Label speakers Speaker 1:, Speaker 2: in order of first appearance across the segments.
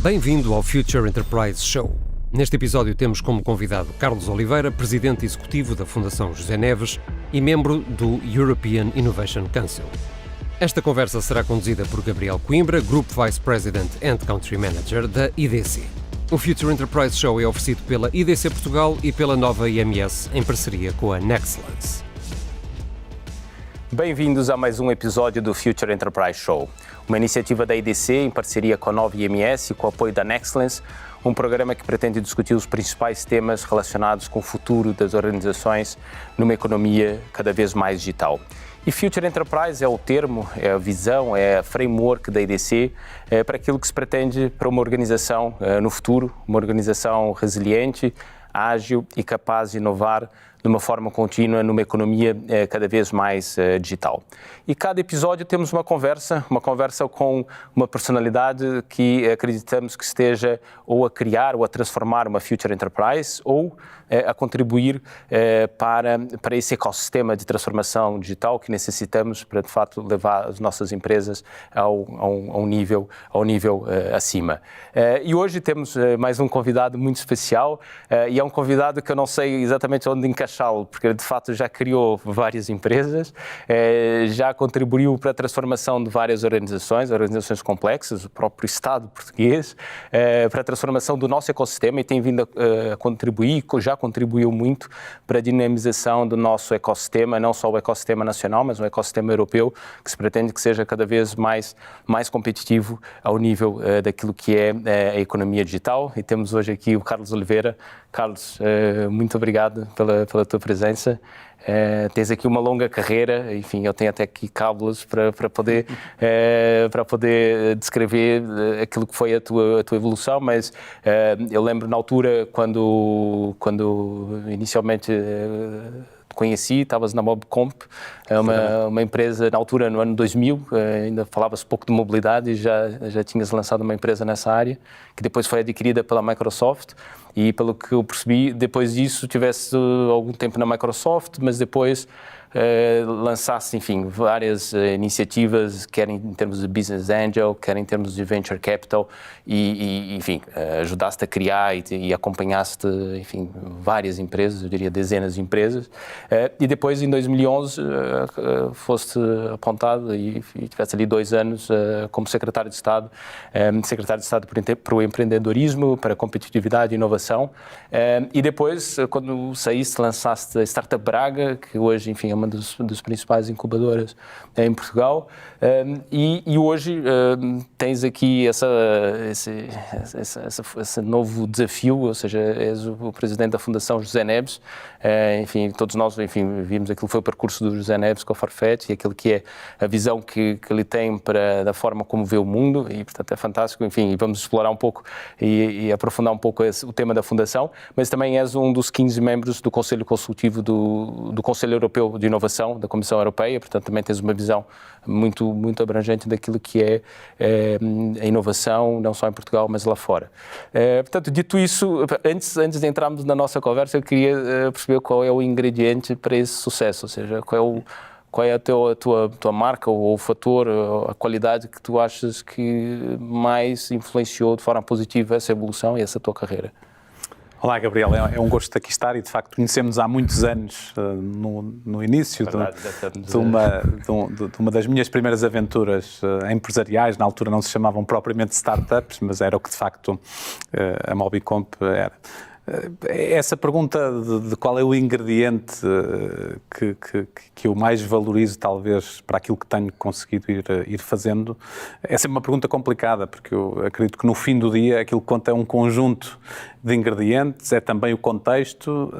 Speaker 1: Bem-vindo ao Future Enterprise Show. Neste episódio temos como convidado Carlos Oliveira, presidente executivo da Fundação José Neves e membro do European Innovation Council. Esta conversa será conduzida por Gabriel Coimbra, Group Vice President and Country Manager da IDC. O Future Enterprise Show é oferecido pela IDC Portugal e pela Nova IMS em parceria com a Nexlance.
Speaker 2: Bem-vindos a mais um episódio do Future Enterprise Show, uma iniciativa da IDC em parceria com a Nova IMS e com o apoio da Nexlance, um programa que pretende discutir os principais temas relacionados com o futuro das organizações numa economia cada vez mais digital. E Future Enterprise é o termo, é a visão, é a framework da IDC para aquilo que se pretende para uma organização no futuro, uma organização resiliente, ágil e capaz de inovar de uma forma contínua numa economia cada vez mais digital. E cada episódio temos uma conversa com uma personalidade que acreditamos que esteja ou a criar ou a transformar uma Future Enterprise ou a contribuir para esse ecossistema de transformação digital que necessitamos para, de fato, levar as nossas empresas ao nível acima. E hoje temos mais um convidado muito especial e é um convidado que eu não sei exatamente onde encaixá-lo, porque de fato já criou várias empresas, já contribuiu para a transformação de várias organizações complexas, o próprio Estado português, para a transformação do nosso ecossistema e tem vindo a contribuir, já contribuiu muito para a dinamização do nosso ecossistema, não só o ecossistema nacional, mas o ecossistema europeu, que se pretende que seja cada vez mais competitivo ao nível daquilo que é a economia digital. E temos hoje aqui o Carlos Oliveira. Carlos, muito obrigado pela tua presença. Tens aqui uma longa carreira, enfim, eu tenho até aqui cábulas para poder descrever aquilo que foi a tua evolução, mas eu lembro na altura quando inicialmente te conheci, estavas na Mobcomp, uma empresa na altura, no ano 2000, ainda falava-se pouco de mobilidade e já tinhas lançado uma empresa nessa área, que depois foi adquirida pela Microsoft. E pelo que eu percebi, depois disso tivesse algum tempo na Microsoft, mas depois lançasse, enfim, várias iniciativas, quer em termos de Business Angel, quer em termos de Venture Capital, e enfim, ajudaste a criar e acompanhaste, enfim, várias empresas, eu diria dezenas de empresas. E depois, em 2011, foste apontado e tiveste ali 2 anos como secretário de Estado para o empreendedorismo, para a competitividade e inovação. E depois, quando saíste, lançaste a Startup Braga, que hoje, enfim, é uma das principais incubadoras em Portugal, e hoje tens aqui esse novo desafio, ou seja, és o presidente da Fundação José Neves. Enfim, todos nós, enfim, vimos aquilo que foi o percurso do José Neves com a Farfetch e aquilo que é a visão que ele tem da forma como vê o mundo, e portanto é fantástico, enfim, e vamos explorar um pouco e aprofundar um pouco o tema da Fundação, mas também és um dos 15 membros do Conselho Consultivo do Conselho Europeu de Inovação, da Comissão Europeia, portanto também tens uma visão muito abrangente daquilo que é a inovação, não só em Portugal, mas lá fora. Portanto, dito isso, antes de entrarmos na nossa conversa, eu queria perceber qual é o ingrediente para esse sucesso, ou seja, qual é a tua marca ou o fator, a qualidade que tu achas que mais influenciou de forma positiva essa evolução e essa tua carreira?
Speaker 3: Olá, Gabriel, é um gosto aqui estar e, de facto, conhecemos há muitos anos, no início de uma das minhas primeiras aventuras empresariais. Na altura não se chamavam propriamente startups, mas era o que, de facto, a Mobicomp era. Essa pergunta de qual é o ingrediente que eu mais valorizo, talvez, para aquilo que tenho conseguido ir fazendo, é sempre uma pergunta complicada, porque eu acredito que no fim do dia aquilo que conta é um conjunto de ingredientes, é também o contexto,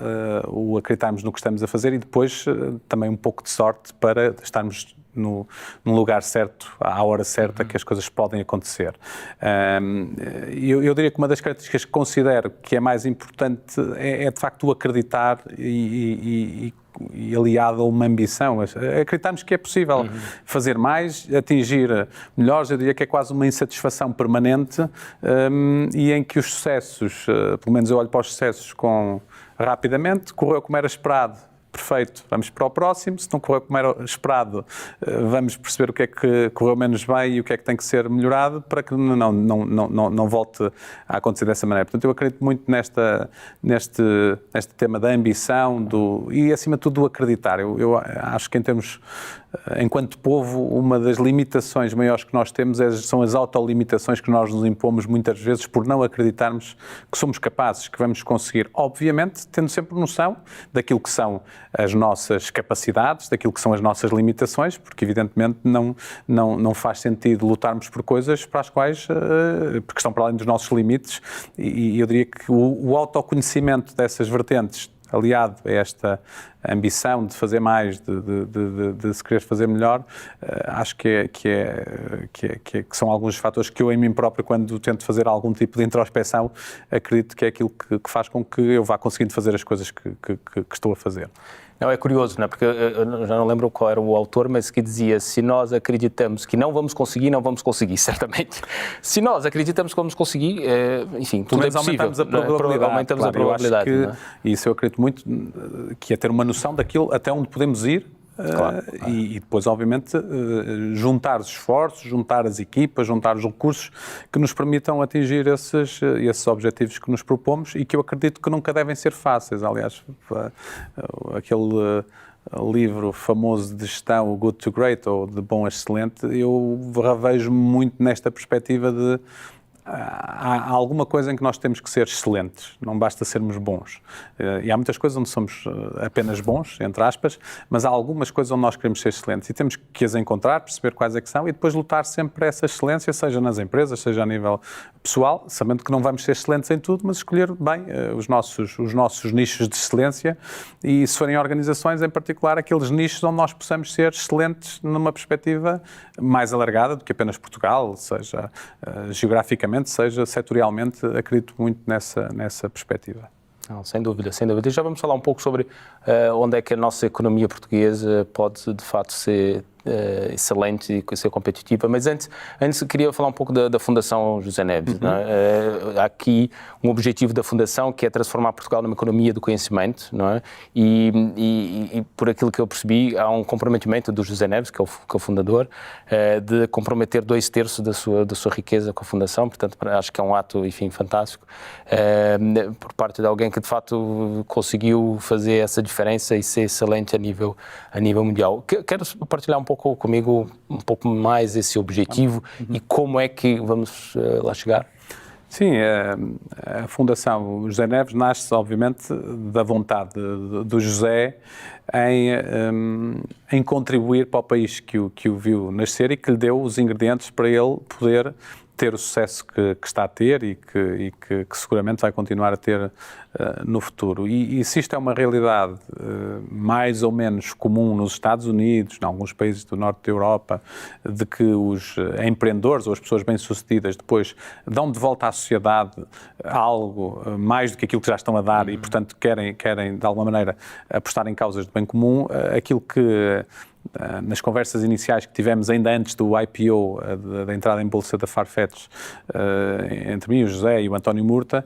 Speaker 3: o acreditarmos no que estamos a fazer e depois também um pouco de sorte para estarmos no lugar certo, à hora certa, que as coisas podem acontecer. Eu diria que uma das características que considero que é mais importante é de facto o acreditar e aliado a uma ambição. Acreditamos que é possível fazer mais, atingir melhores. Eu diria que é quase uma insatisfação permanente e em que os sucessos, pelo menos eu olho para os sucessos rapidamente, correu como era esperado, perfeito, vamos para o próximo. Se não correr como era esperado, vamos perceber o que é que correu menos bem e o que é que tem que ser melhorado para que não volte a acontecer dessa maneira. Portanto, eu acredito muito neste tema da ambição e, acima de tudo, do acreditar. Eu acho que, enquanto povo, uma das limitações maiores que nós temos são as autolimitações que nós nos impomos muitas vezes por não acreditarmos que somos capazes, que vamos conseguir, obviamente, tendo sempre noção daquilo que são as nossas capacidades, daquilo que são as nossas limitações, porque evidentemente não faz sentido lutarmos por coisas para as quais, porque estão para além dos nossos limites, e eu diria que o autoconhecimento dessas vertentes, aliado a esta ambição de fazer mais, de se querer fazer melhor, acho que são alguns fatores que eu, em mim próprio, quando tento fazer algum tipo de introspeção, acredito que é aquilo que faz com que eu vá conseguindo fazer as coisas que estou a fazer.
Speaker 2: Não, é curioso, não é? Porque eu já não lembro qual era o autor, mas que dizia: se nós acreditamos que não vamos conseguir, certamente. Se nós acreditamos que vamos conseguir, enfim, tudo é possível.
Speaker 3: Aumentamos a probabilidade.
Speaker 2: Aumentamos a probabilidade.
Speaker 3: Eu acho que isso eu acredito muito, que é ter uma noção daquilo até onde podemos ir. Claro. E depois, obviamente, juntar os esforços, juntar as equipas, juntar os recursos que nos permitam atingir esses objetivos que nos propomos e que eu acredito que nunca devem ser fáceis. Aliás, aquele livro famoso de gestão, o Good to Great, ou de bom a excelente, eu revejo muito nesta perspectiva de há alguma coisa em que nós temos que ser excelentes, não basta sermos bons. E há muitas coisas onde somos apenas bons, entre aspas, mas há algumas coisas onde nós queremos ser excelentes e temos que as encontrar, perceber quais é que são e depois lutar sempre por essa excelência, seja nas empresas, seja a nível pessoal, sabendo que não vamos ser excelentes em tudo, mas escolher bem os nossos nichos de excelência e, se forem organizações, em particular, aqueles nichos onde nós possamos ser excelentes numa perspectiva mais alargada do que apenas Portugal, seja geograficamente, seja setorialmente, acredito muito nessa perspectiva.
Speaker 2: Não, sem dúvida, sem dúvida. E já vamos falar um pouco sobre onde é que a nossa economia portuguesa pode, de facto, ser excelente e ser competitiva, mas antes queria falar um pouco da Fundação José Neves. Não é? Há aqui um objetivo da Fundação que é transformar Portugal numa economia do conhecimento, não é? E por aquilo que eu percebi, há um comprometimento do José Neves, que é o fundador, de comprometer 2/3 da sua riqueza com a Fundação, portanto acho que é um ato, enfim, fantástico, por parte de alguém que de facto conseguiu fazer essa diferença e ser excelente a nível mundial. Quero partilhar um pouco comigo um pouco mais esse objetivo e como é que vamos lá chegar?
Speaker 3: Sim, a Fundação José Neves nasce, obviamente, da vontade do José em contribuir para o país que o viu nascer e que lhe deu os ingredientes para ele poder ter o sucesso que está a ter e que seguramente vai continuar a ter no futuro. E se isto é uma realidade mais ou menos comum nos Estados Unidos, em alguns países do norte da Europa, de que os empreendedores ou as pessoas bem-sucedidas depois dão de volta à sociedade algo mais do que aquilo que já estão a dar e, portanto, querem de alguma maneira apostar em causas de bem comum, aquilo que nas conversas iniciais que tivemos ainda antes do IPO, da entrada em bolsa da Farfetch, entre mim, o José e o António Murta,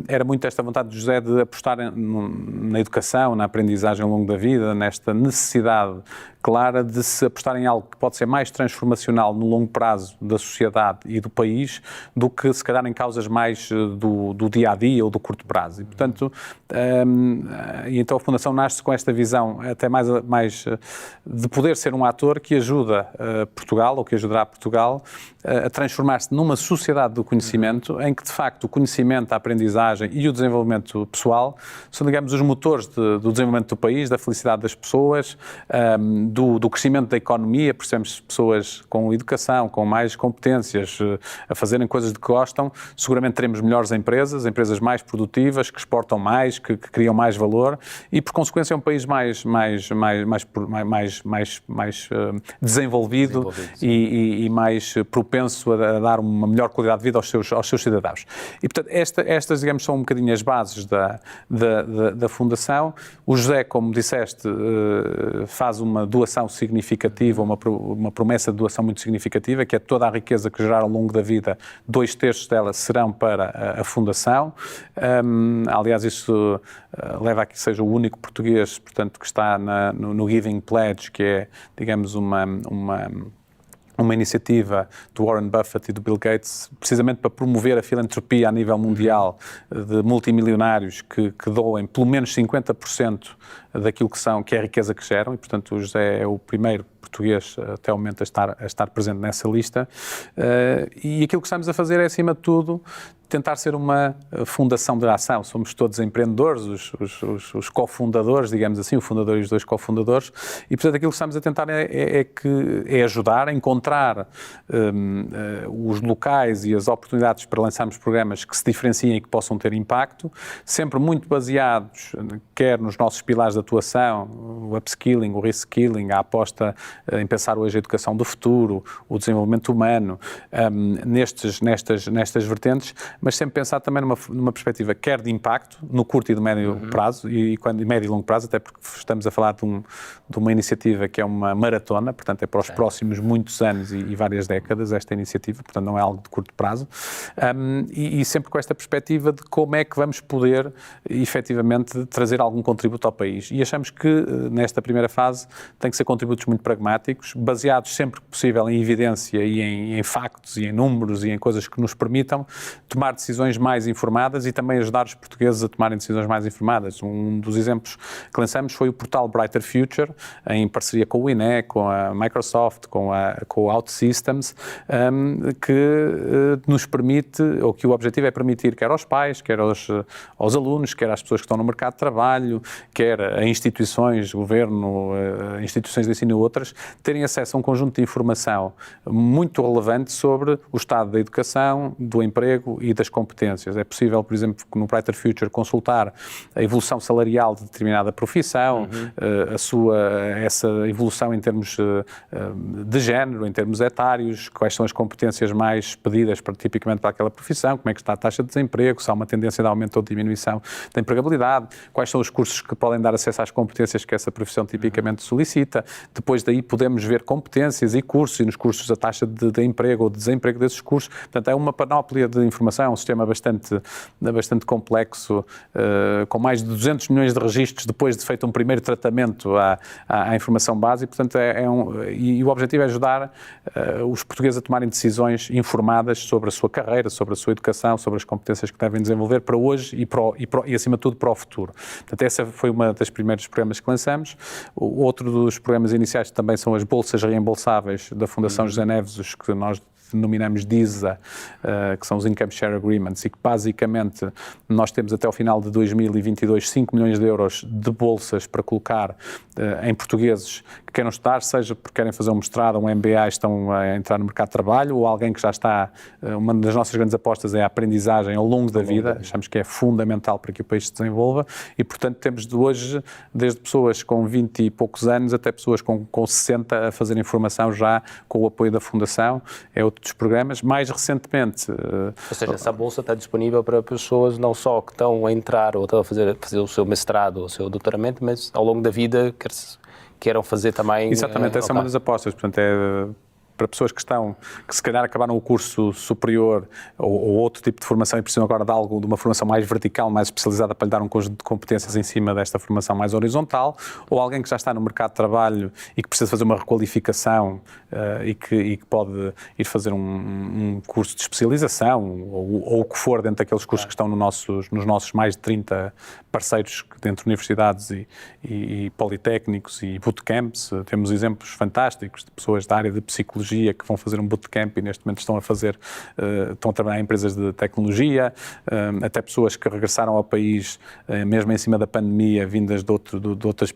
Speaker 3: era muito esta vontade de José de apostar na educação, na aprendizagem ao longo da vida, nesta necessidade clara de se apostar em algo que pode ser mais transformacional no longo prazo da sociedade e do país do que, se calhar, em causas mais do dia-a-dia ou do curto prazo. E, portanto, então a Fundação nasce com esta visão até mais de poder ser um ator que ajuda Portugal, ou que ajudará Portugal, a transformar-se numa sociedade do conhecimento em que, de facto, o conhecimento, a aprendizagem e o desenvolvimento pessoal são, digamos, os motores do desenvolvimento do país, da felicidade das pessoas, do crescimento da economia. Percebemos pessoas com educação, com mais competências, a fazerem coisas de que gostam, seguramente teremos melhores empresas mais produtivas, que exportam mais, que criam mais valor e, por consequência, é um país mais desenvolvido e mais propenso a dar uma melhor qualidade de vida aos seus cidadãos. E, portanto, estas, digamos, são um bocadinho as bases da Fundação. O José, como disseste, faz uma duas doação significativa, uma promessa de doação muito significativa, que é toda a riqueza que gerar ao longo da vida, 2/3 dela serão para a Fundação. Aliás, isso leva a que seja o único português, portanto, que está no Giving Pledge, que é, digamos, uma iniciativa do Warren Buffett e do Bill Gates, precisamente para promover a filantropia a nível mundial de multimilionários que doem pelo menos 50% daquilo que é a riqueza que geram, e portanto o José é o primeiro português até o momento a estar presente nessa lista, e aquilo que estamos a fazer é, acima de tudo, tentar ser uma fundação de ação. Somos todos empreendedores, os cofundadores, digamos assim, o fundador e os 2 cofundadores, e portanto aquilo que estamos a tentar é ajudar a encontrar os locais e as oportunidades para lançarmos programas que se diferenciem e que possam ter impacto, sempre muito baseados, quer nos nossos pilares de atuação, o upskilling, o reskilling, a aposta em pensar hoje a educação do futuro, o desenvolvimento humano, nestas vertentes, mas sempre pensar também numa perspectiva quer de impacto, no curto e do médio prazo, e médio e longo prazo, até porque estamos a falar de uma iniciativa que é uma maratona, portanto é para os próximos muitos anos e várias décadas esta iniciativa, portanto não é algo de curto prazo, e sempre com esta perspectiva de como é que vamos poder efetivamente trazer algum contributo ao país. E achamos que nesta primeira fase tem que ser contributos muito pragmáticos, baseados sempre que possível em evidência e em factos e em números e em coisas que nos permitam tomar decisões mais informadas e também ajudar os portugueses a tomarem decisões mais informadas. Um dos exemplos que lançamos foi o portal Brighter Future, em parceria com o INE, com a Microsoft, com o OutSystems, que nos permite, ou que o objetivo é permitir quer aos pais, quer aos alunos, quer às pessoas que estão no mercado de trabalho, quer a instituições, governo, instituições de ensino e outras, terem acesso a um conjunto de informação muito relevante sobre o estado da educação, do emprego e das competências. É possível, por exemplo, no Brighter Future consultar a evolução salarial de determinada profissão, essa evolução em termos de género, em termos etários, quais são as competências mais pedidas tipicamente para aquela profissão, como é que está a taxa de desemprego, se há uma tendência de aumento ou de diminuição da empregabilidade, quais são os cursos que podem dar acesso às competências que essa profissão tipicamente solicita. Depois daí podemos ver competências e cursos, e nos cursos a taxa de emprego ou de desemprego desses cursos. Portanto, é uma panóplia de informação, um sistema bastante complexo, com mais de 200 milhões de registros depois de feito um primeiro tratamento à informação base, e portanto e o objetivo é ajudar os portugueses a tomarem decisões informadas sobre a sua carreira, sobre a sua educação, sobre as competências que devem desenvolver para hoje e acima de tudo para o futuro. Portanto, essa foi uma das primeiros programas que lançamos. Outro dos programas iniciais também são as bolsas reembolsáveis da Fundação José Neves, os que nós denominamos DISA, que são os Income Share Agreements, e que basicamente nós temos até ao final de 2022 5 milhões de euros de bolsas para colocar em portugueses que queiram estudar, seja porque querem fazer um mestrado ou um MBA, estão a entrar no mercado de trabalho, ou alguém que já está. Uma das nossas grandes apostas é a aprendizagem ao longo da vida, achamos que é fundamental para que o país se desenvolva, e portanto temos de hoje, desde pessoas com 20 e poucos anos até pessoas com 60 a fazerem formação já com o apoio da Fundação. É outro dos programas. Mais recentemente...
Speaker 2: Ou seja, essa bolsa está disponível para pessoas não só que estão a entrar ou estão a fazer o seu mestrado ou o seu doutoramento, mas ao longo da vida queiram fazer também...
Speaker 3: Exatamente, essa é uma das apostas. Portanto, é para pessoas que se calhar acabaram o curso superior ou outro tipo de formação e precisam agora de uma formação mais vertical, mais especializada, para lhe dar um conjunto de competências em cima desta formação mais horizontal, ou alguém que já está no mercado de trabalho e que precisa fazer uma requalificação e que pode ir fazer um curso de especialização ou o que for dentro daqueles cursos que estão nos nossos mais de 30 parceiros dentro de universidades e politécnicos e bootcamps. Temos exemplos fantásticos de pessoas da área de psicologia que vão fazer um bootcamp e neste momento estão a trabalhar em empresas de tecnologia, até pessoas que regressaram ao país mesmo em cima da pandemia, vindas de outros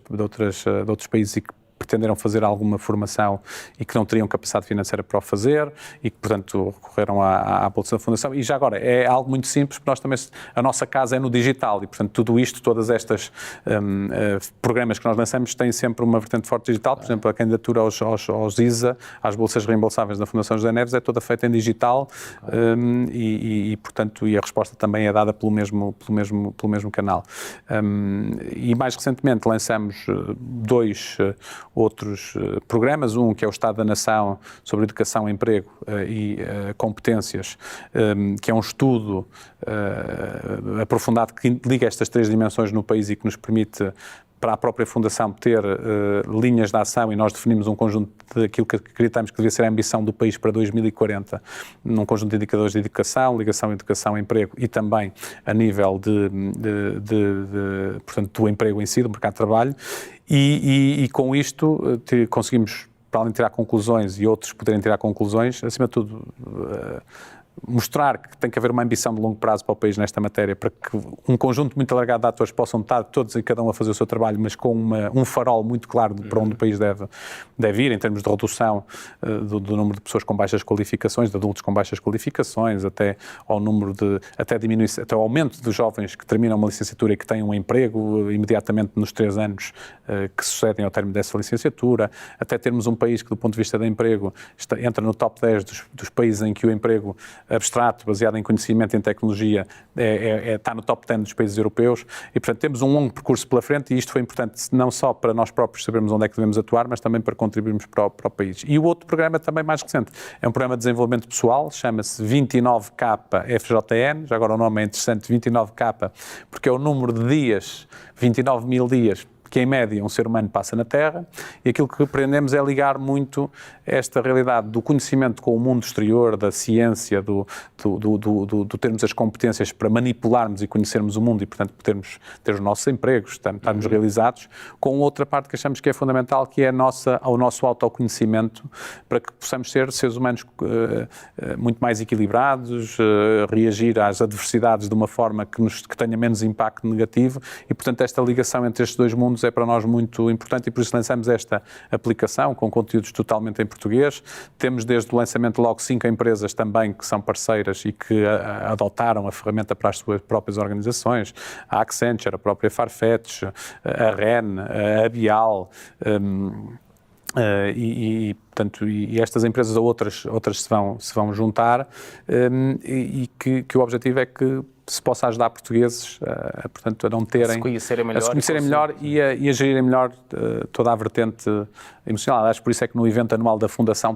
Speaker 3: países e que pretenderam fazer alguma formação e que não teriam capacidade financeira para o fazer e que, portanto, recorreram à Bolsa da Fundação. E já agora, é algo muito simples, porque nós também, a nossa casa é no digital e, portanto, tudo isto, todas estas programas que nós lançamos têm sempre uma vertente forte digital. Por exemplo, a candidatura aos ISA, às Bolsas Reembolsáveis da Fundação José Neves, é toda feita em digital portanto, a resposta também é dada pelo mesmo canal. E mais recentemente lançamos outros programas, um que é o Estado da Nação sobre Educação, Emprego e Competências, que é um estudo aprofundado que liga estas três dimensões no país e que nos permite, para a própria Fundação, ter linhas de ação, e nós definimos um conjunto daquilo que acreditamos que devia ser a ambição do país para 2040, num conjunto de indicadores de educação, ligação educação, emprego e também a nível portanto, do emprego em si, do mercado de trabalho, e com isto conseguimos, para além de tirar conclusões e outros poderem tirar conclusões, acima de tudo, mostrar que tem que haver uma ambição de longo prazo para o país nesta matéria, para que um conjunto muito alargado de atores possam estar todos e cada um a fazer o seu trabalho, mas com um farol muito claro para onde o país deve ir, em termos de redução do número de pessoas com baixas qualificações, de adultos com baixas qualificações, até ao número até ao aumento dos jovens que terminam uma licenciatura e que têm um emprego imediatamente nos 3 anos que sucedem ao término dessa licenciatura, até termos um país que, do ponto de vista de emprego, entra no top 10 dos países em que o emprego abstrato, baseado em conhecimento e em tecnologia, está no top 10 dos países europeus e, portanto, temos um longo percurso pela frente e isto foi importante não só para nós próprios sabermos onde é que devemos atuar, mas também para contribuirmos para o país. E o outro programa também mais recente é um programa de desenvolvimento pessoal, chama-se 29K FJN, já agora o nome é interessante, 29K, porque é o número de dias, 29 mil dias, que em média um ser humano passa na Terra, e aquilo que aprendemos é ligar muito esta realidade do conhecimento com o mundo exterior, da ciência, do termos as competências para manipularmos e conhecermos o mundo e, portanto, podermos ter os nossos empregos, estarmos realizados, com outra parte que achamos que é fundamental, que é o nosso autoconhecimento, para que possamos ser seres humanos muito mais equilibrados, reagir às adversidades de uma forma que tenha menos impacto negativo e, portanto, esta ligação entre estes dois mundos é para nós muito importante e por isso lançamos esta aplicação com conteúdos totalmente em português. Temos desde o lançamento logo 5 empresas também que são parceiras e que adotaram a ferramenta para as suas próprias organizações, a Accenture, a própria Farfetch, a REN, a Abial, portanto, estas empresas ou outras se vão juntar e que o objetivo é que se possa ajudar portugueses portanto, a não terem... A se conhecerem melhor e a gerirem melhor toda a vertente emocional. Acho que por isso é que no evento anual da Fundação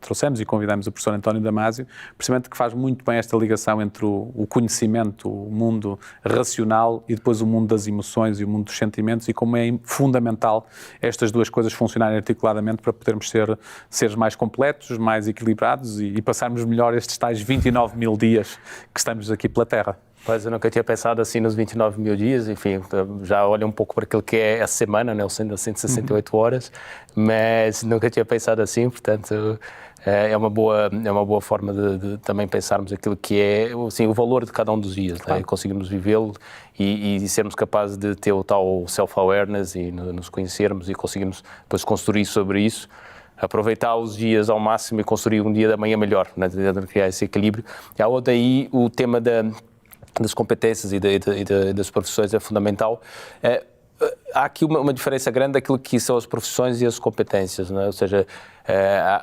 Speaker 3: trouxemos e convidamos o professor António Damasio, precisamente que faz muito bem esta ligação entre o conhecimento, o mundo racional e depois o mundo das emoções e o mundo dos sentimentos e como é fundamental estas duas coisas funcionarem articuladamente para podermos ser seres mais completos, mais equilibrados e passarmos melhor estes tais 29 mil dias que estamos aqui pela Terra.
Speaker 2: Pois, eu nunca tinha pensado assim nos 29 mil dias, enfim, já olho um pouco para aquilo que é a semana, né, os 168 horas, mas nunca tinha pensado assim, portanto, é uma boa forma de também pensarmos aquilo que é assim, o valor de cada um dos dias, claro. Né, e conseguirmos vivê-lo e sermos capazes de ter o tal self-awareness e nos conhecermos e conseguirmos depois construir sobre isso. Aproveitar os dias ao máximo e construir um dia da manhã melhor, né, de criar esse equilíbrio. E há daí o tema das competências e das profissões é fundamental. Há aqui uma diferença grande daquilo que são as profissões e as competências, não é? Ou seja,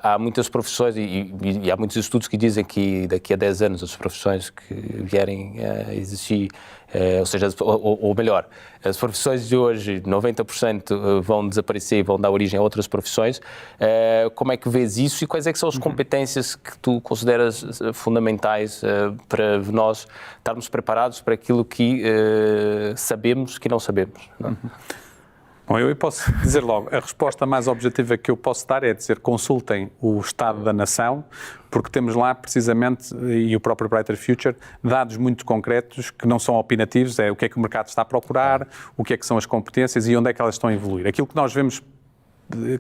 Speaker 2: há muitas profissões e há muitos estudos que dizem que daqui a 10 anos as profissões que vierem a existir, ou seja, ou melhor, as profissões de hoje, 90% vão desaparecer e vão dar origem a outras profissões. Como é que vês isso e quais é que são as competências que tu consideras fundamentais para nós estarmos preparados para aquilo que sabemos que não sabemos? Não é?
Speaker 3: Bom, eu posso dizer logo, a resposta mais objetiva que eu posso dar é dizer consultem o Estado da Nação, porque temos lá precisamente, e o próprio Brighter Future, dados muito concretos que não são opinativos, é o que é que o mercado está a procurar, o que é que são as competências e onde é que elas estão a evoluir. Aquilo que nós vemos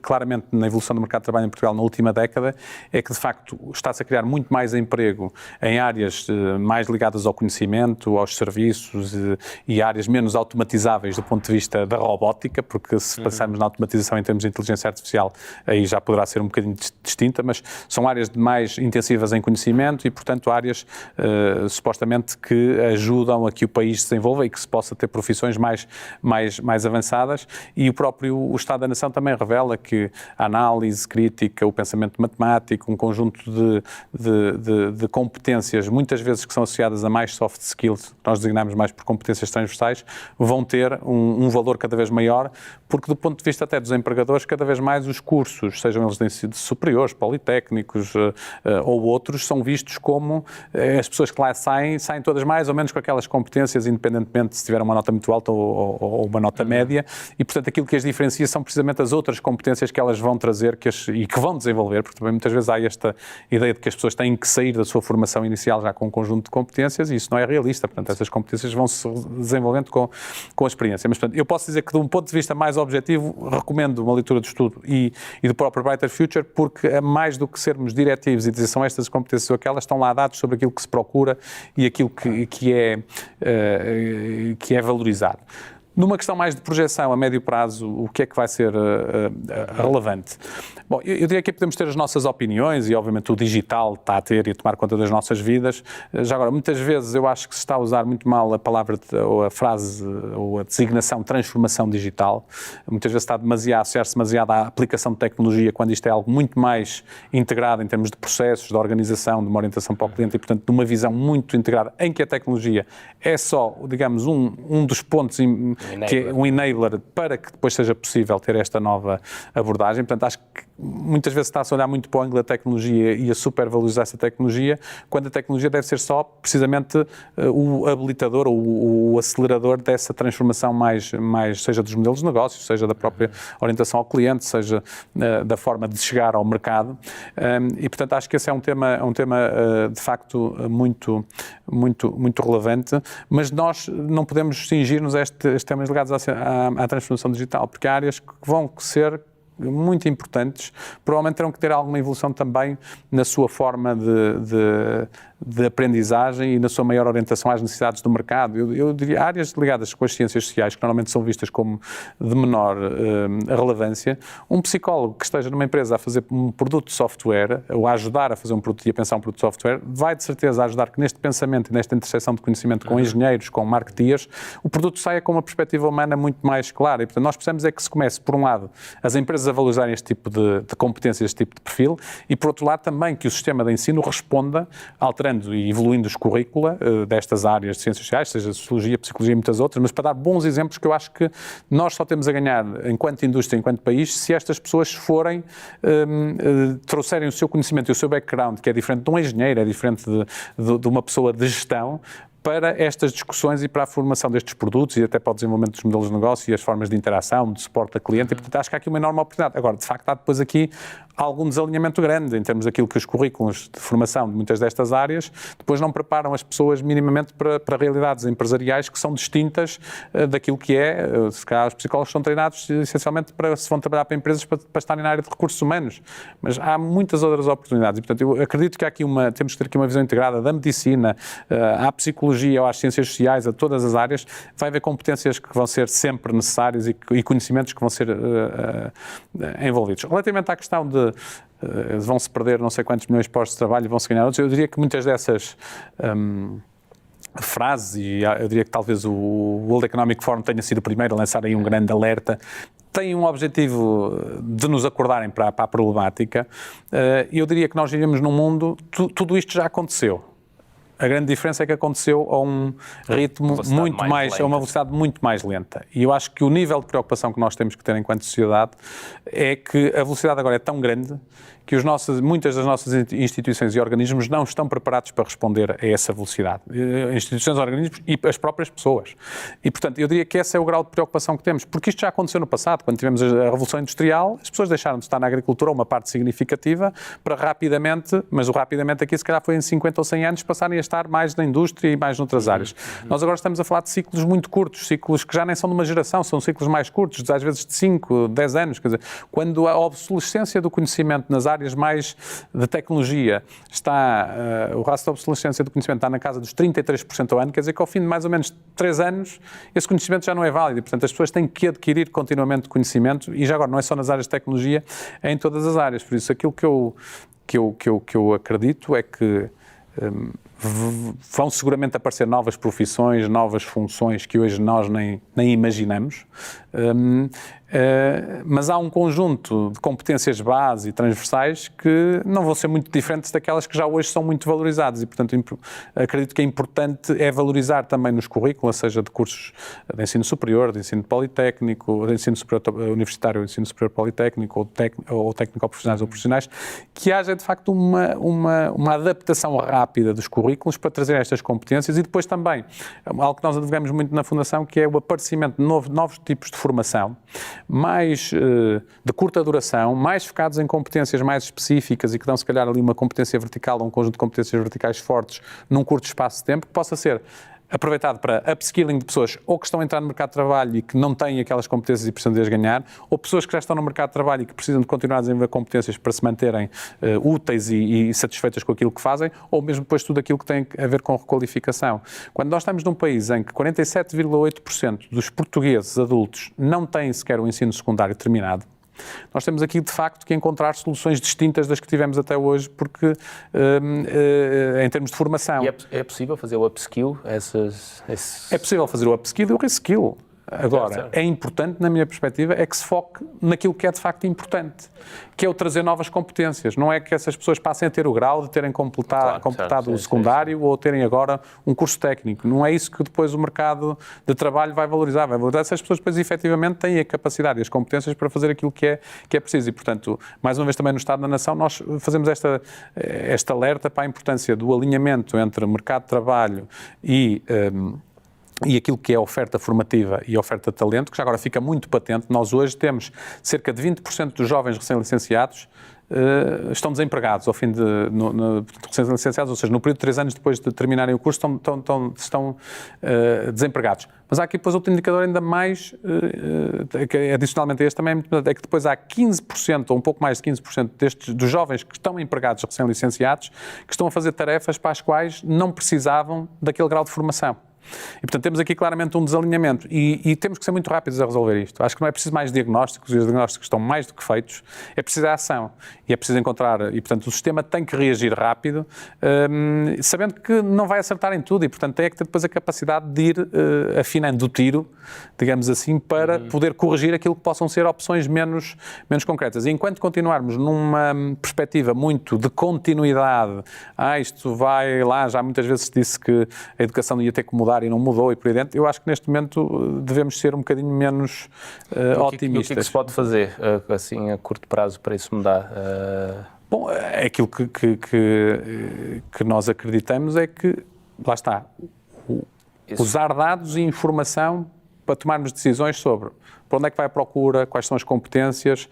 Speaker 3: claramente na evolução do mercado de trabalho em Portugal na última década é que de facto está-se a criar muito mais emprego em áreas mais ligadas ao conhecimento, aos serviços e áreas menos automatizáveis do ponto de vista da robótica, porque se pensarmos na automatização em termos de inteligência artificial aí já poderá ser um bocadinho distinta, mas são áreas mais intensivas em conhecimento e portanto áreas supostamente que ajudam a que o país se desenvolva e que se possa ter profissões mais avançadas e o Estado da Nação também revela revela que a análise crítica, o pensamento matemático, um conjunto de competências, muitas vezes que são associadas a mais soft skills, que nós designamos mais por competências transversais, vão ter um valor cada vez maior, porque do ponto de vista até dos empregadores, cada vez mais os cursos, sejam eles de ensino superiores, politécnicos ou outros, são vistos como as pessoas que lá saem todas mais ou menos com aquelas competências, independentemente se tiver uma nota muito alta ou uma nota média, e portanto aquilo que as diferencia são precisamente as outras competências que elas vão trazer e que vão desenvolver, porque também muitas vezes há esta ideia de que as pessoas têm que sair da sua formação inicial já com um conjunto de competências, e isso não é realista. Portanto, essas competências vão se desenvolvendo com a experiência. Mas, portanto, eu posso dizer que, de um ponto de vista mais objetivo, recomendo uma leitura de estudo e do próprio Brighter Future, porque mais do que sermos diretivos e dizer são estas competências ou aquelas, estão lá dados sobre aquilo que se procura e aquilo que é valorizado. Numa questão mais de projeção a médio prazo, o que é que vai ser relevante? Bom, eu diria que podemos ter as nossas opiniões e, obviamente, o digital está a ter e a tomar conta das nossas vidas. Já agora, muitas vezes eu acho que se está a usar muito mal a palavra ou a frase ou a designação transformação digital. Muitas vezes está a associar-se demasiado à aplicação de tecnologia, quando isto é algo muito mais integrado em termos de processos, de organização, de uma orientação para o cliente e, portanto, de uma visão muito integrada em que a tecnologia é só, digamos, um dos pontos que é um enabler para que depois seja possível ter esta nova abordagem. Portanto, acho que muitas vezes está-se a olhar muito para o ângulo da tecnologia e a supervalorizar essa tecnologia, quando a tecnologia deve ser só, precisamente, o habilitador ou o acelerador dessa transformação mais, seja dos modelos de negócios, seja da própria orientação ao cliente, seja da forma de chegar ao mercado. E, portanto, acho que esse é um tema de facto, muito relevante, mas nós não podemos cingir-nos a estes temas ligados à transformação digital, porque há áreas que vão ser muito importantes, provavelmente terão que ter alguma evolução também na sua forma de aprendizagem e na sua maior orientação às necessidades do mercado. Eu diria, áreas ligadas com as ciências sociais, que normalmente são vistas como de menor relevância, um psicólogo que esteja numa empresa a fazer um produto de software, ou a ajudar a fazer um produto e a pensar um produto de software, vai de certeza ajudar que neste pensamento e nesta interseção de conhecimento com engenheiros, com marketeers, o produto saia com uma perspectiva humana muito mais clara. E, portanto, nós precisamos é que se comece, por um lado, as empresas a valorizarem este tipo de competências, este tipo de perfil, e, por outro lado, também que o sistema de ensino responda, alterando e evoluindo os currícula destas áreas de ciências sociais, seja sociologia, psicologia e muitas outras, mas para dar bons exemplos que eu acho que nós só temos a ganhar enquanto indústria, enquanto país, se estas pessoas forem, trouxerem o seu conhecimento e o seu background, que é diferente de um engenheiro, é diferente de uma pessoa de gestão, para estas discussões e para a formação destes produtos e até para o desenvolvimento dos modelos de negócio e as formas de interação, de suporte a cliente, e, portanto, acho que há aqui uma enorme oportunidade. Agora, de facto, há depois aqui algum desalinhamento grande em termos daquilo que os currículos de formação de muitas destas áreas depois não preparam as pessoas minimamente para realidades empresariais que são distintas daquilo que é, se calhar os psicólogos são treinados essencialmente se vão trabalhar para empresas para estarem na área de recursos humanos, mas há muitas outras oportunidades e, portanto, eu acredito que há aqui temos que ter aqui uma visão integrada da medicina, à psicologia ou às ciências sociais, a todas as áreas. Vai haver competências que vão ser sempre necessárias e conhecimentos que vão ser envolvidos. Relativamente à questão de vão-se perder não sei quantos milhões de postos de trabalho e vão-se ganhar outros, eu diria que muitas dessas frases, e eu diria que talvez o World Economic Forum tenha sido o primeiro a lançar aí um grande alerta, tem um objetivo de nos acordarem para a problemática. Eu diria que nós vivemos num mundo, tudo isto já aconteceu. A grande diferença é que aconteceu a um ritmo a uma velocidade muito mais lenta. E eu acho que o nível de preocupação que nós temos que ter enquanto sociedade é que a velocidade agora é tão grande que muitas das nossas instituições e organismos não estão preparados para responder a essa velocidade. Instituições, organismos e as próprias pessoas. E, portanto, eu diria que esse é o grau de preocupação que temos, porque isto já aconteceu no passado. Quando tivemos a Revolução Industrial, as pessoas deixaram de estar na agricultura uma parte significativa para rapidamente, mas o rapidamente aqui se calhar foi em 50 ou 100 anos, passarem a estar mais na indústria e mais noutras áreas. Nós agora estamos a falar de ciclos muito curtos, ciclos que já nem são de uma geração, são ciclos mais curtos, às vezes de 5, 10 anos. Quer dizer, quando a obsolescência do conhecimento nas áreas mais de tecnologia o raço de obsolescência do conhecimento está na casa dos 33% ao ano, quer dizer que ao fim de mais ou menos 3 anos esse conhecimento já não é válido e, portanto, as pessoas têm que adquirir continuamente conhecimento e já agora não é só nas áreas de tecnologia, é em todas as áreas. Por isso, aquilo que eu acredito é que vão seguramente aparecer novas profissões, novas funções que hoje nós nem imaginamos, mas há um conjunto de competências base e transversais que não vão ser muito diferentes daquelas que já hoje são muito valorizadas e, portanto, acredito que é importante valorizar também nos currículos, seja de cursos de ensino superior, de ensino politécnico, de ensino superior universitário, ensino superior politécnico ou técnico-profissionais ou profissionais, que haja de facto uma adaptação rápida dos currículos para trazer estas competências e depois também, algo que nós advogamos muito na Fundação, que é o aparecimento de novos tipos de formação, mais de curta duração, mais focados em competências mais específicas e que dão se calhar ali uma competência vertical ou um conjunto de competências verticais fortes num curto espaço de tempo, que possa ser aproveitado para upskilling de pessoas ou que estão a entrar no mercado de trabalho e que não têm aquelas competências e precisam de as ganhar, ou pessoas que já estão no mercado de trabalho e que precisam de continuar a desenvolver competências para se manterem úteis e satisfeitas com aquilo que fazem, ou mesmo depois tudo aquilo que tem a ver com requalificação. Quando nós estamos num país em que 47,8% dos portugueses adultos não têm sequer o ensino secundário terminado, nós temos aqui, de facto, que encontrar soluções distintas das que tivemos até hoje, porque, em termos de formação...
Speaker 2: E é possível fazer o upskill?
Speaker 3: É possível fazer o upskill e o reskill. Agora, é importante, na minha perspectiva, é que se foque naquilo que é de facto importante, que é o trazer novas competências. Não é que essas pessoas passem a ter o grau de terem completado o secundário ou terem agora um curso técnico. Não é isso que depois o mercado de trabalho vai valorizar. Vai valorizar se as pessoas depois efetivamente têm a capacidade e as competências para fazer aquilo que é preciso. E, portanto, mais uma vez também no Estado da Nação, nós fazemos esta alerta para a importância do alinhamento entre mercado de trabalho e aquilo que é a oferta formativa e a oferta de talento, que já agora fica muito patente. Nós hoje temos cerca de 20% dos jovens recém-licenciados estão desempregados ao fim de recém-licenciados, ou seja, no período de 3 anos depois de terminarem o curso estão desempregados. Mas há aqui depois outro indicador ainda mais, adicionalmente a este também, é que depois há 15%, ou um pouco mais de 15% dos jovens que estão empregados recém-licenciados, que estão a fazer tarefas para as quais não precisavam daquele grau de formação. E, portanto, temos aqui claramente um desalinhamento e temos que ser muito rápidos a resolver isto. Acho que não é preciso mais diagnósticos, e os diagnósticos estão mais do que feitos, é preciso a ação e é preciso encontrar, e portanto o sistema tem que reagir rápido, sabendo que não vai acertar em tudo e portanto tem que ter depois a capacidade de ir afinando o tiro, digamos assim, para poder corrigir aquilo que possam ser opções menos concretas. E enquanto continuarmos numa perspectiva muito de continuidade, isto vai lá, já muitas vezes se disse que a educação ia ter que mudar e não mudou e por aí dentro, eu acho que neste momento devemos ser um bocadinho menos otimistas.
Speaker 2: O que é que se pode fazer assim a curto prazo para isso mudar?
Speaker 3: Bom, aquilo que nós acreditamos é que, lá está, usar dados e informação para tomarmos decisões sobre para onde é que vai a procura, quais são as competências,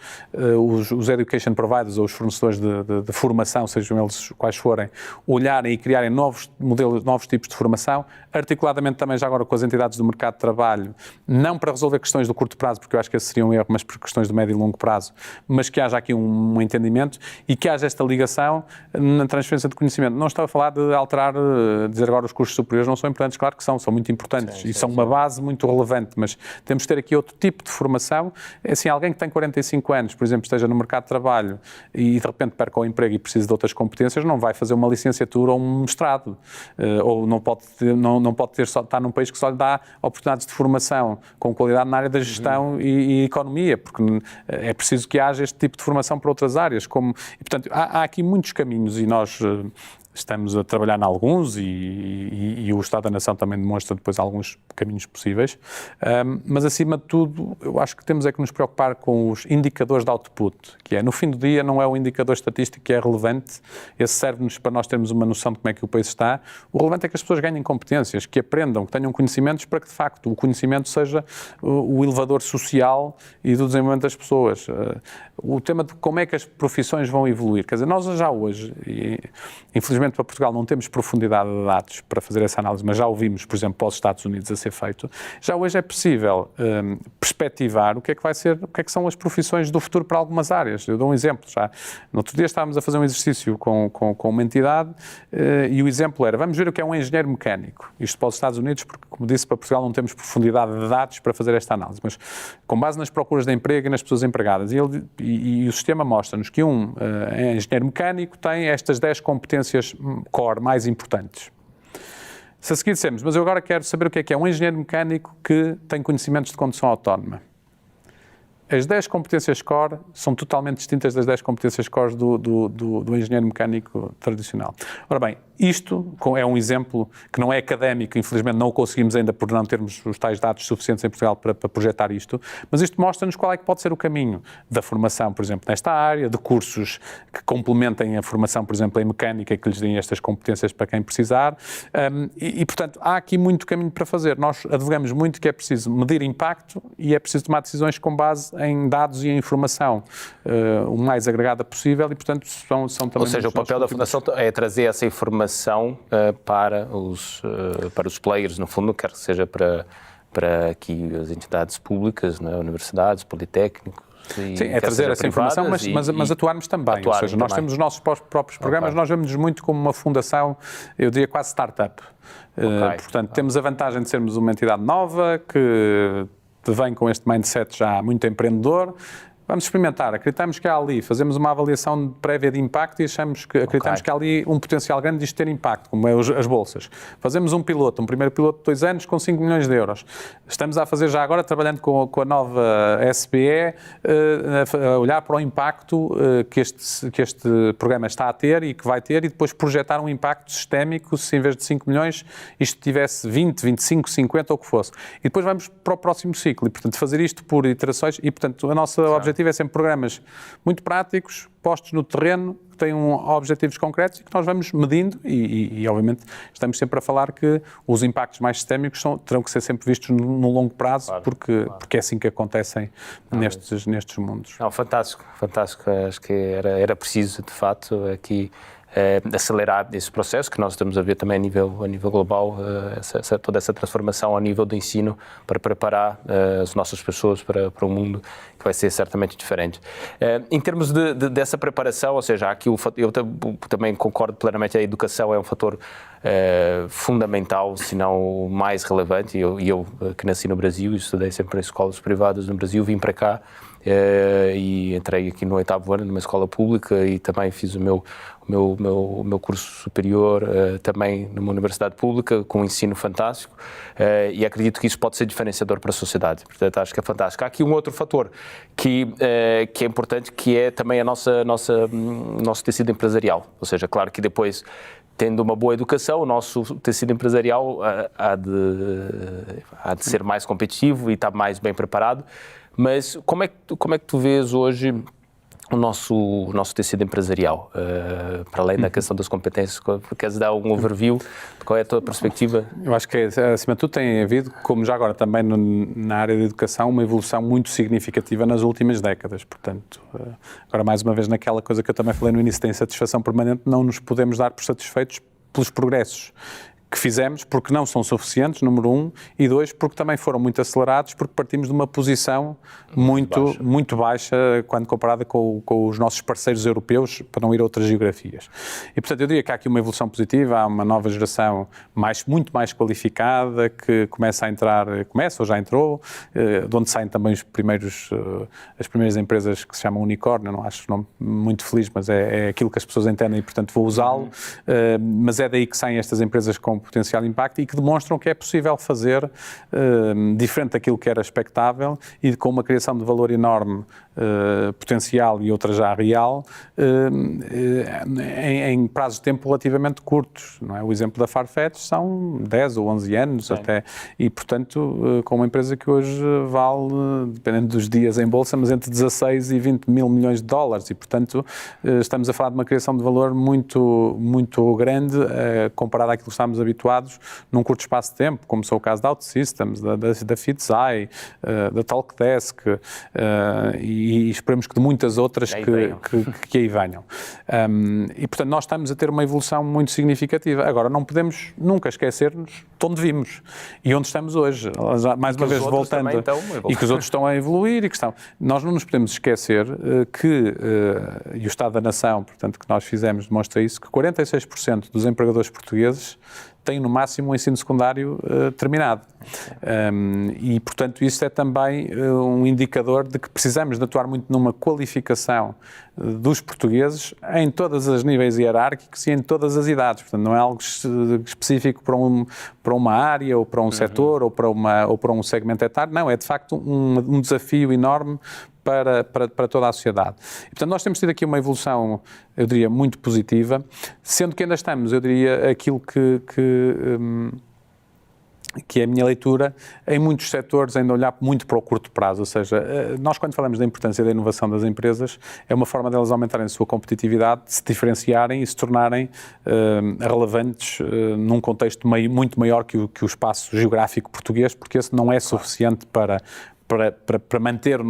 Speaker 3: os education providers ou os fornecedores de formação, sejam eles quais forem, olharem e criarem novos modelos, novos tipos de formação, articuladamente também já agora com as entidades do mercado de trabalho, não para resolver questões do curto prazo, porque eu acho que esse seria um erro, mas por questões de médio e longo prazo, mas que haja aqui um entendimento e que haja esta ligação na transferência de conhecimento. Não estou a falar de alterar, dizer agora os cursos superiores não são importantes, claro que são muito importantes e são uma base muito relevante, mas temos de ter aqui outro tipo de formação. Assim, alguém que tem 45 anos, por exemplo, esteja no mercado de trabalho e de repente perca o emprego e precisa de outras competências, não vai fazer uma licenciatura ou um mestrado, ou não pode ter só estar num país que só lhe dá oportunidades de formação com qualidade na área da gestão e economia, porque é preciso que haja este tipo de formação para outras áreas. E, portanto, há aqui muitos caminhos e nós estamos a trabalhar em alguns e o Estado da Nação também demonstra depois alguns caminhos possíveis, mas acima de tudo eu acho que temos é que nos preocupar com os indicadores de output, que é, no fim do dia, não é o indicador estatístico que é relevante, esse serve-nos para nós termos uma noção de como é que o país está. O relevante é que as pessoas ganhem competências, que aprendam, que tenham conhecimentos para que, de facto, o conhecimento seja o elevador social e do desenvolvimento das pessoas. O tema de como é que as profissões vão evoluir, quer dizer, nós já hoje, infelizmente para Portugal não temos profundidade de dados para fazer essa análise, mas já ouvimos, por exemplo, para os Estados Unidos a ser feito, já hoje é possível perspectivar o que é que são as profissões do futuro para algumas áreas. Eu dou um exemplo, já no outro dia estávamos a fazer um exercício com uma entidade e o exemplo era, vamos ver o que é um engenheiro mecânico, isto para os Estados Unidos, porque, como disse, para Portugal não temos profundidade de dados para fazer esta análise, mas com base nas procuras de emprego e nas pessoas empregadas, e o sistema mostra-nos que um engenheiro mecânico tem estas 10 competências core mais importantes. Se a seguir dissemos, mas eu agora quero saber o que é um engenheiro mecânico que tem conhecimentos de condução autónoma. As 10 competências core são totalmente distintas das 10 competências core do engenheiro mecânico tradicional. Ora bem, isto é um exemplo que não é académico, infelizmente não o conseguimos ainda por não termos os tais dados suficientes em Portugal para projetar isto, mas isto mostra-nos qual é que pode ser o caminho da formação, por exemplo, nesta área, de cursos que complementem a formação, por exemplo, em mecânica, que lhes deem estas competências para quem precisar. Portanto, há aqui muito caminho para fazer. Nós advogamos muito que é preciso medir impacto e é preciso tomar decisões com base em dados e em informação o mais agregada possível e, portanto, são também...
Speaker 2: Ou seja, o papel da Fundação é trazer essa informação para os players, no fundo, quer que seja para aqui as entidades públicas, né, universidades, politécnicos.
Speaker 3: Sim, é trazer essa informação, mas atuarmos também. Ou seja, nós temos os nossos próprios programas, nós vemos-nos muito como uma fundação, eu diria quase startup. Portanto, temos a vantagem de sermos uma entidade nova, que vem com este mindset já muito empreendedor. Vamos experimentar, acreditamos que há ali, fazemos uma avaliação prévia de impacto e acreditamos que há ali um potencial grande de isto ter impacto, como é as bolsas. Fazemos um primeiro piloto de 2 anos com 5 milhões de euros. Estamos a fazer já agora, trabalhando com a nova SBE, a olhar para o impacto que este programa está a ter e que vai ter e depois projetar um impacto sistémico se em vez de 5 milhões isto tivesse 20, 25, 50 ou o que fosse. E depois vamos para o próximo ciclo e, portanto, fazer isto por iterações e, portanto, o nosso objetivo é sempre programas muito práticos, postos no terreno, que tenham objetivos concretos e que nós vamos medindo e obviamente, estamos sempre a falar que os impactos mais sistémicos terão que ser sempre vistos no longo prazo, porque é assim que acontecem nestes mundos.
Speaker 2: Não, fantástico. Acho que era preciso, de facto, aqui acelerar esse processo que nós estamos a ver também a nível global, toda essa transformação a nível do ensino para preparar as nossas pessoas para um mundo que vai ser certamente diferente. Em termos dessa preparação, ou seja, aqui eu também concordo plenamente, a educação é um fator fundamental, se não o mais relevante. Eu que nasci no Brasil e estudei sempre em escolas privadas no Brasil, vim para cá e entrei aqui no 8º ano numa escola pública e também fiz o meu curso superior também numa universidade pública com um ensino fantástico e acredito que isso pode ser diferenciador para a sociedade, portanto acho que é fantástico. Há aqui um outro fator que é importante, que é também nosso tecido empresarial, ou seja, claro que depois, tendo uma boa educação, o nosso tecido empresarial há de ser mais competitivo e estar mais bem preparado. Mas como é que tu vês hoje o nosso tecido empresarial, para além da questão das competências? Queres dar um overview de qual é a tua perspectiva?
Speaker 3: Eu acho que, acima de tudo, tem havido, como já agora também na área da educação, uma evolução muito significativa nas últimas décadas. Portanto, agora mais uma vez naquela coisa que eu também falei no início, da insatisfação permanente, não nos podemos dar por satisfeitos pelos progressos que fizemos, porque não são suficientes, número 1, e 2, porque também foram muito acelerados, porque partimos de uma posição muito baixa quando comparada com os nossos parceiros europeus, para não ir a outras geografias. E, portanto, eu diria que há aqui uma evolução positiva, há uma nova geração muito mais qualificada, que começa ou já entrou, de onde saem também as primeiras empresas que se chamam unicórnio, não acho o nome muito feliz, mas é aquilo que as pessoas entendem e, portanto, vou usá-lo, mas é daí que saem estas empresas com potencial impacto e que demonstram que é possível fazer diferente daquilo que era expectável e com uma criação de valor enorme, potencial e outra já real, em prazos de tempo relativamente curtos. Não é? O exemplo da Farfetch são 10 ou 11 anos até, e portanto com uma empresa que hoje vale, dependendo dos dias em bolsa, mas entre 16 e 20 mil milhões de dólares e portanto estamos a falar de uma criação de valor muito grande comparado àquilo que estamos habituados num curto espaço de tempo, como são o caso da OutSystems, da Fitsai, da Talkdesk e esperemos que de muitas outras que aí venham. E portanto nós estamos a ter uma evolução muito significativa. Agora não podemos nunca esquecer-nos de onde vimos e onde estamos hoje. Mais uma vez voltando, e que os outros estão a evoluir e que estão. Nós não nos podemos esquecer que, e o Estado da Nação, portanto, que nós fizemos demonstra isso, que 46% dos empregadores portugueses têm no máximo um ensino secundário terminado. E, portanto, isso é também um indicador de que precisamos de atuar muito numa qualificação dos portugueses em todos os níveis hierárquicos e em todas as idades. Portanto, não é algo específico para uma área ou para um setor ou para um segmento etário. Não, é de facto um desafio enorme para toda a sociedade. E, portanto, nós temos tido aqui uma evolução, eu diria, muito positiva, sendo que ainda estamos, eu diria, aquilo que é a minha leitura, em muitos setores ainda olhar muito para o curto prazo, ou seja, nós quando falamos da importância da inovação das empresas, é uma forma delas aumentarem a sua competitividade, de se diferenciarem e se tornarem relevantes num contexto muito maior que o espaço geográfico português, porque esse não é suficiente para manter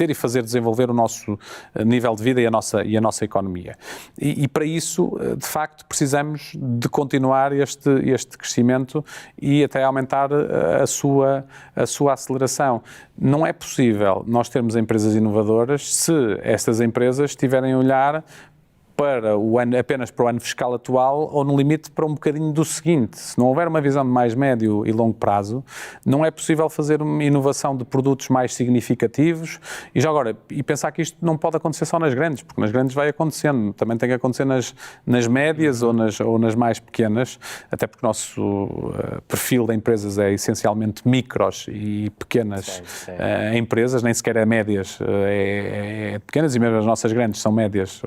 Speaker 3: e fazer desenvolver o nosso nível de vida e a nossa economia. E para isso, de facto, precisamos de continuar este crescimento e até aumentar a sua aceleração. Não é possível nós termos empresas inovadoras se estas empresas estiverem a olhar apenas para o ano fiscal atual ou, no limite, para um bocadinho do seguinte. Se não houver uma visão de mais médio e longo prazo, não é possível fazer uma inovação de produtos mais significativos e pensar que isto não pode acontecer só nas grandes, porque nas grandes vai acontecendo, também tem que acontecer nas médias ou nas mais pequenas, até porque o nosso perfil de empresas é essencialmente micros e pequenas empresas, nem sequer é médias, é pequenas, e mesmo as nossas grandes são médias,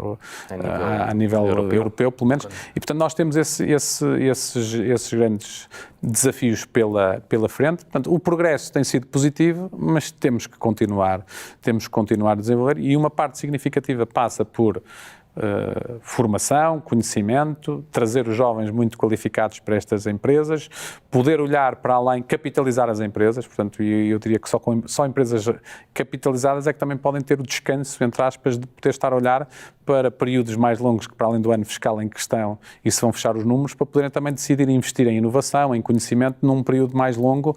Speaker 3: a nível europeu, pelo menos. E, portanto, nós temos esses grandes desafios pela frente. Portanto, o progresso tem sido positivo, mas temos que continuar a desenvolver, e uma parte significativa passa por formação, conhecimento, trazer os jovens muito qualificados para estas empresas, poder olhar para além, capitalizar as empresas. Portanto, eu diria que só empresas capitalizadas é que também podem ter o descanso, entre aspas, de poder estar a olhar para períodos mais longos que para além do ano fiscal em questão, e se vão fechar os números, para poderem também decidir investir em inovação, em conhecimento, num período mais longo.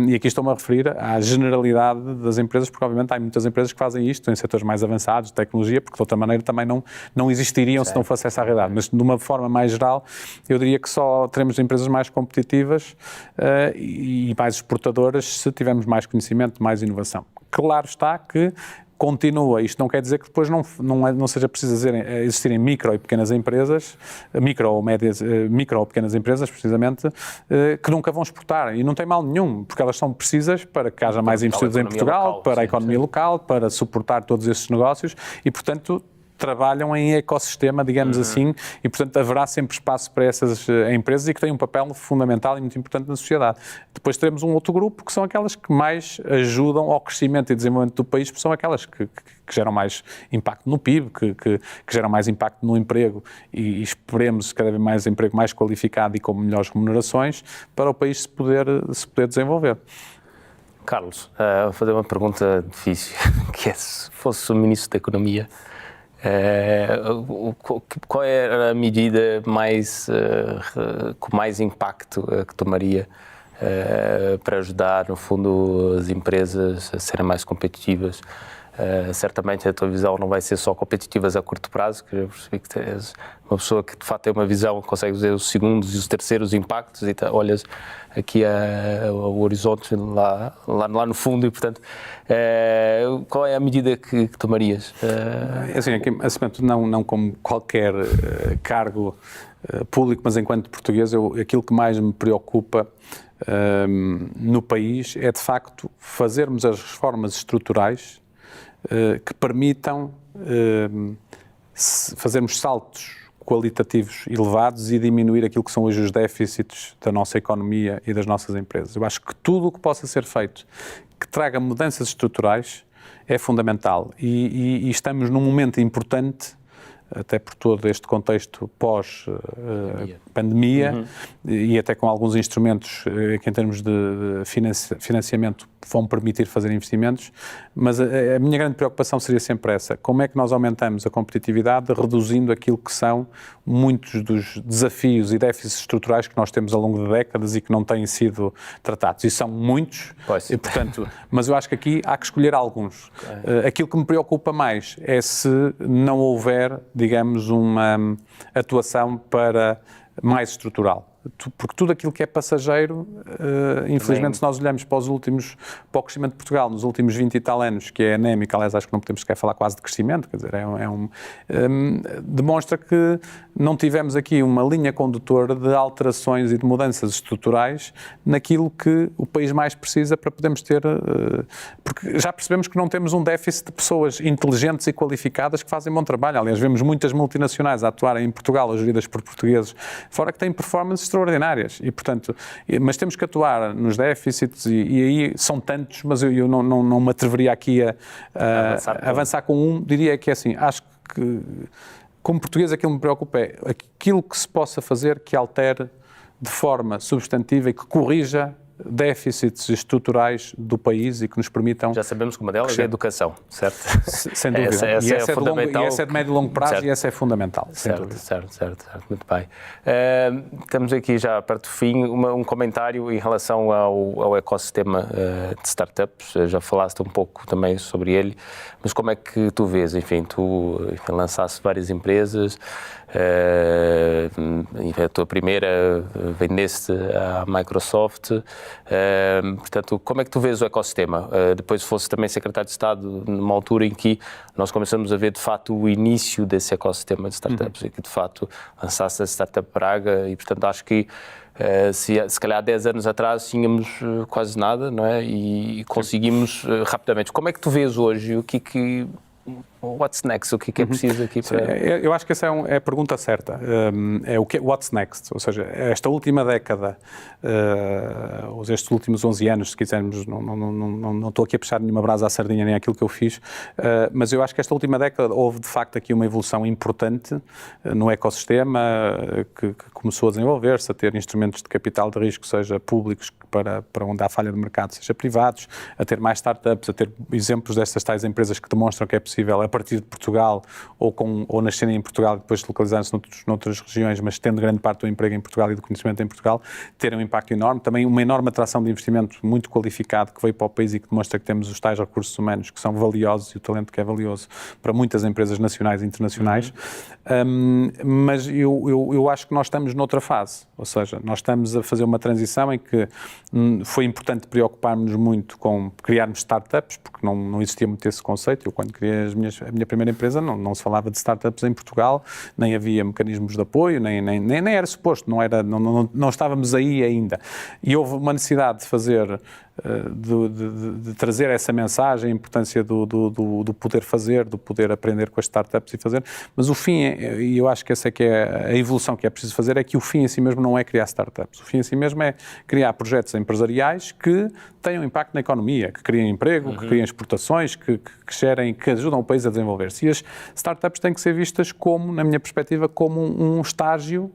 Speaker 3: E aqui estou-me a referir à generalidade das empresas, porque obviamente há muitas empresas que fazem isto em setores mais avançados, de tecnologia, porque de outra maneira também não existiriam se não fosse essa a realidade. Mas de uma forma mais geral, eu diria que só teremos empresas mais competitivas e mais exportadoras se tivermos mais conhecimento, mais inovação. Claro está que continua. Isto não quer dizer que depois não seja preciso existirem micro e pequenas empresas, micro ou pequenas empresas, precisamente, que nunca vão exportar. E não tem mal nenhum, porque elas são precisas para que haja mais investidores em Portugal, para a economia local, para suportar todos esses negócios e, portanto, trabalham em ecossistema, digamos assim, e, portanto, haverá sempre espaço para essas empresas e que têm um papel fundamental e muito importante na sociedade. Depois teremos um outro grupo, que são aquelas que mais ajudam ao crescimento e desenvolvimento do país, porque são aquelas que geram mais impacto no PIB, que geram mais impacto no emprego e esperemos cada vez mais emprego mais qualificado e com melhores remunerações para o país se poder desenvolver.
Speaker 2: Carlos, vou fazer uma pergunta difícil, que é, se fosse o Ministro da Economia, qual era a medida com mais impacto que tomaria para ajudar, no fundo, as empresas a serem mais competitivas? Certamente a tua visão não vai ser só competitivas a curto prazo, que eu percebi que és uma pessoa que de facto tem uma visão, consegue ver os segundos e os terceiros impactos e olhas aqui ao horizonte lá no fundo e, portanto, qual é a medida que tomarias?
Speaker 3: Assim, aqui, acima de tudo, não como qualquer cargo público, mas enquanto português, aquilo que mais me preocupa no país é, de facto, fazermos as reformas estruturais que permitam fazermos saltos qualitativos elevados e diminuir aquilo que são hoje os déficits da nossa economia e das nossas empresas. Eu acho que tudo o que possa ser feito que traga mudanças estruturais é fundamental e estamos num momento importante, até por todo este contexto pós-pandemia e até com alguns instrumentos que em termos de financiamento vão permitir fazer investimentos, mas a minha grande preocupação seria sempre essa: como é que nós aumentamos a competitividade reduzindo aquilo que são muitos dos desafios e déficits estruturais que nós temos ao longo de décadas e que não têm sido tratados, e são muitos, e, portanto, mas eu acho que aqui há que escolher alguns. Aquilo que me preocupa mais é se não houver, digamos, uma atuação mais estrutural. porque tudo aquilo que é passageiro, infelizmente, se nós olhamos para o crescimento de Portugal nos últimos 20 e tal anos, que é anémico, aliás, acho que não podemos sequer falar quase de crescimento, quer dizer, demonstra que não tivemos aqui uma linha condutora de alterações e de mudanças estruturais naquilo que o país mais precisa para podermos ter, porque já percebemos que não temos um déficit de pessoas inteligentes e qualificadas que fazem bom trabalho. Aliás, vemos muitas multinacionais a atuarem em Portugal, geridas por portugueses, fora que têm performances extraordinárias. E, portanto, mas temos que atuar nos déficits e aí são tantos, mas eu não me atreveria aqui a avançar com um. Diria que é assim, acho que como português aquilo que me preocupa é aquilo que se possa fazer que altere de forma substantiva e que corrija déficits estruturais do país e que nos permitam...
Speaker 2: Já sabemos que uma delas é a educação, certo?
Speaker 3: Sem dúvida.
Speaker 2: Essa é fundamental.
Speaker 3: E essa é de médio e longo prazo, certo. E essa é fundamental.
Speaker 2: Certo. Muito bem. Estamos aqui já perto do fim. Um comentário em relação ao ecossistema de startups. Já falaste um pouco também sobre ele, mas como é que tu vês? Enfim, tu lançaste várias empresas, a tua primeira vendeste à Microsoft. Portanto, como é que tu vês o ecossistema? Depois fosse também secretário de Estado numa altura em que nós começamos a ver de facto o início desse ecossistema de startups e que de facto lançaste a Startup Praga e portanto acho que se calhar 10 anos atrás tínhamos quase nada, não é? E conseguimos rapidamente. Como é que tu vês hoje? What's next? O que é preciso aqui para...
Speaker 3: Eu acho que essa é a pergunta certa. É o que what's next? Ou seja, esta última década, ou estes últimos 11 anos, se quisermos, não estou aqui a puxar nenhuma brasa à sardinha nem aquilo que eu fiz, mas eu acho que esta última década houve de facto aqui uma evolução importante no ecossistema que começou a desenvolver-se, a ter instrumentos de capital de risco, seja públicos para onde há falha de mercado, seja privados, a ter mais startups, a ter exemplos destas tais empresas que demonstram que é possível a partir de Portugal ou nascerem em Portugal e depois localizarem-se noutras regiões, mas tendo grande parte do emprego em Portugal e do conhecimento em Portugal, terem um impacto enorme. Também uma enorme atração de investimento muito qualificado que veio para o país e que demonstra que temos os tais recursos humanos que são valiosos e o talento que é valioso para muitas empresas nacionais e internacionais. Mas eu acho que nós estamos noutra fase, ou seja, nós estamos a fazer uma transição em que foi importante preocupar-nos muito com criarmos startups, porque não existia muito esse conceito. Eu, quando criei a minha primeira empresa, não se falava de startups em Portugal, nem havia mecanismos de apoio, nem era suposto, não estávamos aí ainda. E houve uma necessidade de fazer, de trazer essa mensagem, a importância do poder fazer, do poder aprender com as startups e fazer, mas o fim, e eu acho que essa é que é a evolução que é preciso fazer, é que o fim em si mesmo não é criar startups. O fim em si mesmo é criar projetos empresariais que tenham impacto na economia, que criem emprego, que criem exportações, que gerem, que ajudam o país a desenvolver-se. E as startups têm que ser vistas como, na minha perspectiva, como um estágio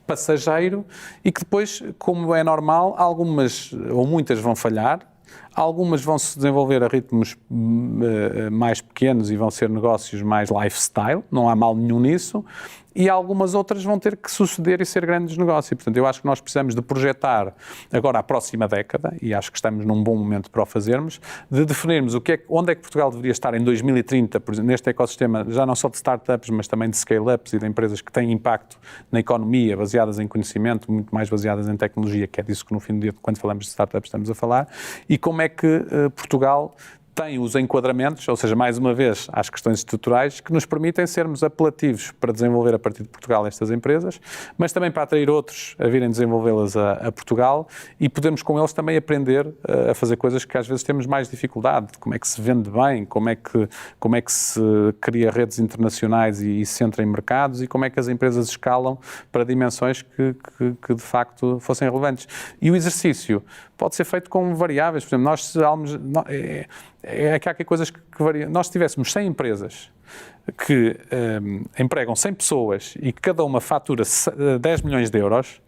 Speaker 3: passageiro e que depois, como é normal, algumas ou muitas vão falhar, algumas vão se desenvolver a ritmos mais pequenos e vão ser negócios mais lifestyle, não há mal nenhum nisso, e algumas outras vão ter que suceder e ser grandes negócios. E, portanto, eu acho que nós precisamos de projetar agora a próxima década, e acho que estamos num bom momento para o fazermos, de definirmos onde é que Portugal deveria estar em 2030, por exemplo, neste ecossistema, já não só de startups, mas também de scale-ups e de empresas que têm impacto na economia, baseadas em conhecimento, muito mais baseadas em tecnologia, que é disso que no fim do dia, quando falamos de startups, estamos a falar, e como é que Portugal tem os enquadramentos, ou seja, mais uma vez, às questões estruturais, que nos permitem sermos apelativos para desenvolver a partir de Portugal estas empresas, mas também para atrair outros a virem desenvolvê-las a Portugal e podermos com eles também aprender a fazer coisas que às vezes temos mais dificuldade, como é que se vende bem, como é que se cria redes internacionais e se entra em mercados e como é que as empresas escalam para dimensões que de facto fossem relevantes. E o exercício pode ser feito com variáveis, por exemplo, é que há aqui coisas que variam. Nós tivéssemos 100 empresas que empregam 100 pessoas e que cada uma fatura 10 milhões de euros,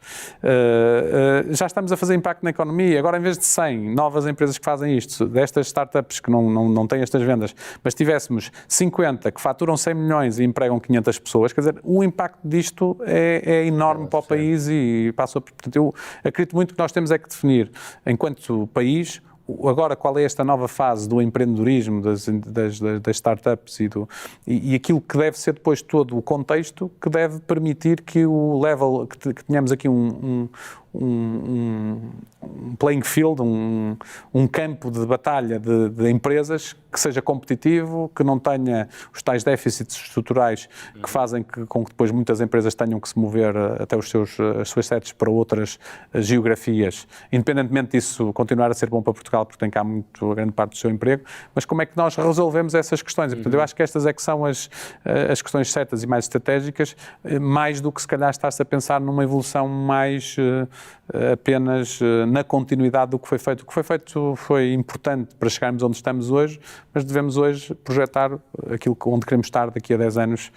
Speaker 3: já estamos a fazer impacto na economia. Agora, em vez de 100 novas empresas que fazem isto, destas startups que não têm estas vendas, mas tivéssemos 50 que faturam 100 milhões e empregam 500 pessoas, quer dizer, o impacto disto é enorme para o país e passa. Portanto, eu acredito muito que nós temos é que definir, enquanto país, agora qual é esta nova fase do empreendedorismo, das startups e aquilo que deve ser depois todo o contexto que deve permitir que o level, que tenhamos aqui um playing field, um campo de batalha de empresas que seja competitivo, que não tenha os tais déficits estruturais que fazem com que depois muitas empresas tenham que se mover até as suas sedes para outras geografias, independentemente disso continuar a ser bom para Portugal, porque tem cá a grande parte do seu emprego, mas como é que nós resolvemos essas questões? E, portanto, eu acho que estas é que são as questões certas e mais estratégicas, mais do que se calhar estar-se a pensar numa evolução mais apenas na continuidade do que foi feito. O que foi feito foi importante para chegarmos onde estamos hoje, mas devemos hoje projetar aquilo onde queremos estar daqui a 10 anos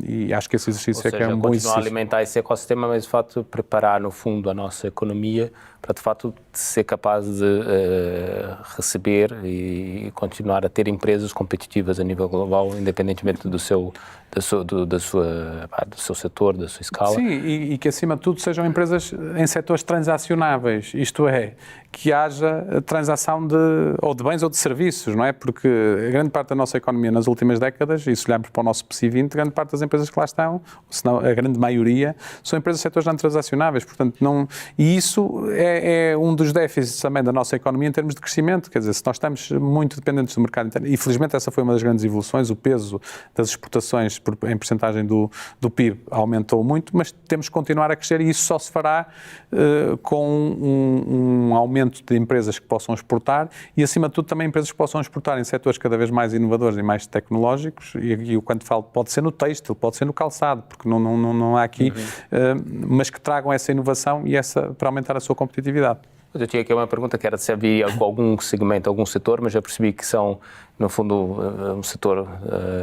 Speaker 3: e acho que esse exercício que é um bom exercício.
Speaker 2: Continuar a alimentar esse ecossistema, mas de facto preparar no fundo a nossa economia para de facto ser capaz de receber e continuar a ter empresas competitivas a nível global, independentemente do seu setor, da sua escala.
Speaker 3: Sim, e que acima de tudo sejam empresas em setores transacionáveis, isto é, que haja transação de bens ou de serviços, não é? Porque a grande parte da nossa economia nas últimas décadas, e se olharmos para o nosso PSI 20, grande parte das empresas que lá estão, senão a grande maioria, são empresas de setores não transacionáveis, portanto e isso é um dos déficits também da nossa economia em termos de crescimento, quer dizer, se nós estamos muito dependentes do mercado interno, e felizmente essa foi uma das grandes evoluções, o peso das exportações em percentagem do PIB aumentou muito, mas temos que continuar a crescer e isso só se fará com um aumento de empresas que possam exportar e, acima de tudo, também empresas que possam exportar em setores cada vez mais inovadores e mais tecnológicos e quando falo, pode ser no têxtil, pode ser no calçado, porque não há aqui, mas que tragam essa inovação e para aumentar a sua competitividade.
Speaker 2: Eu tinha aqui uma pergunta que era se havia algum segmento, algum setor, mas já percebi que são, no fundo, um setor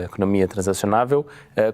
Speaker 2: economia transacionável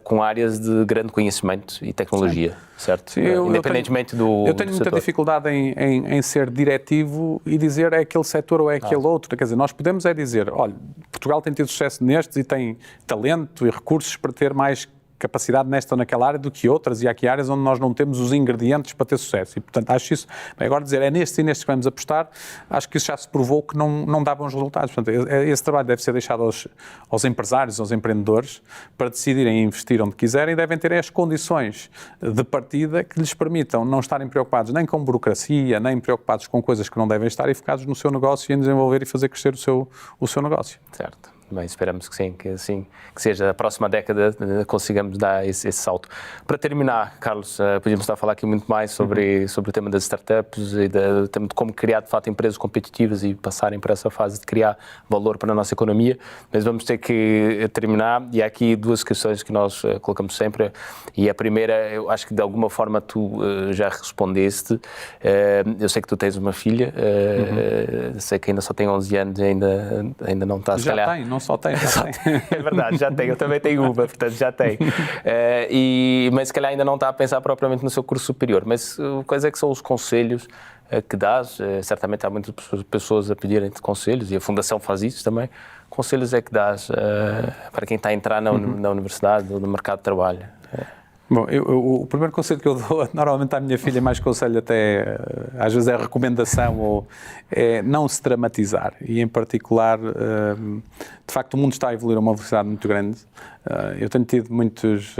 Speaker 2: com áreas de grande conhecimento e tecnologia, certo? Sim, independentemente do
Speaker 3: Eu tenho muita dificuldade em ser diretivo e dizer é aquele setor ou é aquele outro. Quer dizer, nós podemos dizer, olha, Portugal tem tido sucesso nestes e tem talento e recursos para ter mais capacidade nesta ou naquela área do que outras, e há aqui áreas onde nós não temos os ingredientes para ter sucesso. E, portanto, acho isso... Bem, agora dizer, é nestes e nestes que vamos apostar, acho que isso já se provou que não dá bons resultados. Portanto, esse trabalho deve ser deixado aos empresários, aos empreendedores, para decidirem investir onde quiserem, e devem ter as condições de partida que lhes permitam não estarem preocupados nem com burocracia, nem preocupados com coisas que não devem estar, e focados no seu negócio e em desenvolver e fazer crescer o seu negócio.
Speaker 2: Certo. Bem, esperamos que sim, que seja a próxima década consigamos dar esse salto. Para terminar, Carlos, podíamos estar a falar aqui muito mais sobre o tema das startups e o tema de como criar, de fato, empresas competitivas e passarem para essa fase de criar valor para a nossa economia, mas vamos ter que terminar e há aqui duas questões que nós colocamos sempre e a primeira, eu acho que de alguma forma tu já respondeste, eu sei que tu tens uma filha, sei que ainda só tem 11 anos e ainda não está, se calhar...
Speaker 3: Já tem, não só tem, já tem.
Speaker 2: É verdade, já tem, eu também tenho uma, portanto já tem. Mas se calhar ainda não está a pensar propriamente no seu curso superior, mas quais é que são os conselhos que dás? Certamente há muitas pessoas a pedirem-te conselhos e a Fundação faz isso também. Conselhos é que dás para quem está a entrar na universidade ou no mercado de trabalho?
Speaker 3: Bom, o primeiro conselho que eu dou normalmente à minha filha, mais conselho até, às vezes é recomendação, ou é não se dramatizar. E em particular, de facto o mundo está a evoluir a uma velocidade muito grande. Eu tenho tido muitos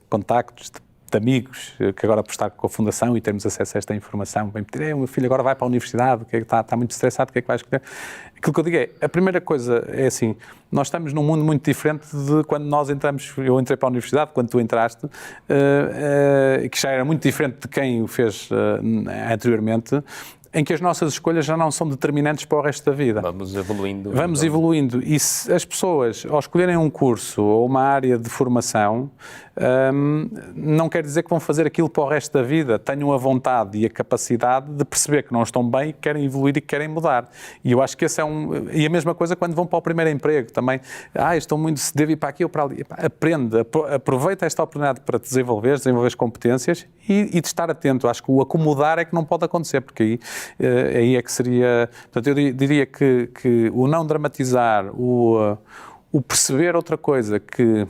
Speaker 3: contactos de amigos que agora por estar com a Fundação e termos acesso a esta informação, vem pedir, o meu filho agora vai para a universidade, está muito estressado, o que é que vai escolher? Aquilo que eu digo é, a primeira coisa é assim, nós estamos num mundo muito diferente de quando nós entramos, eu entrei para a universidade, quando tu entraste, que já era muito diferente de quem o fez anteriormente, em que as nossas escolhas já não são determinantes para o resto da vida.
Speaker 2: Vamos evoluindo.
Speaker 3: Vamos evoluindo. E se as pessoas, ao escolherem um curso ou uma área de formação, não quer dizer que vão fazer aquilo para o resto da vida. Tenham a vontade e a capacidade de perceber que não estão bem, que querem evoluir e que querem mudar. E eu acho que esse é E a mesma coisa quando vão para o primeiro emprego também. Estou muito... Se devo ir para aqui ou para ali. Aprende, aproveita esta oportunidade para te desenvolver as competências e de estar atento. Acho que o acomodar é que não pode acontecer, porque aí é que seria... Portanto, eu diria que o não dramatizar, o perceber outra coisa, que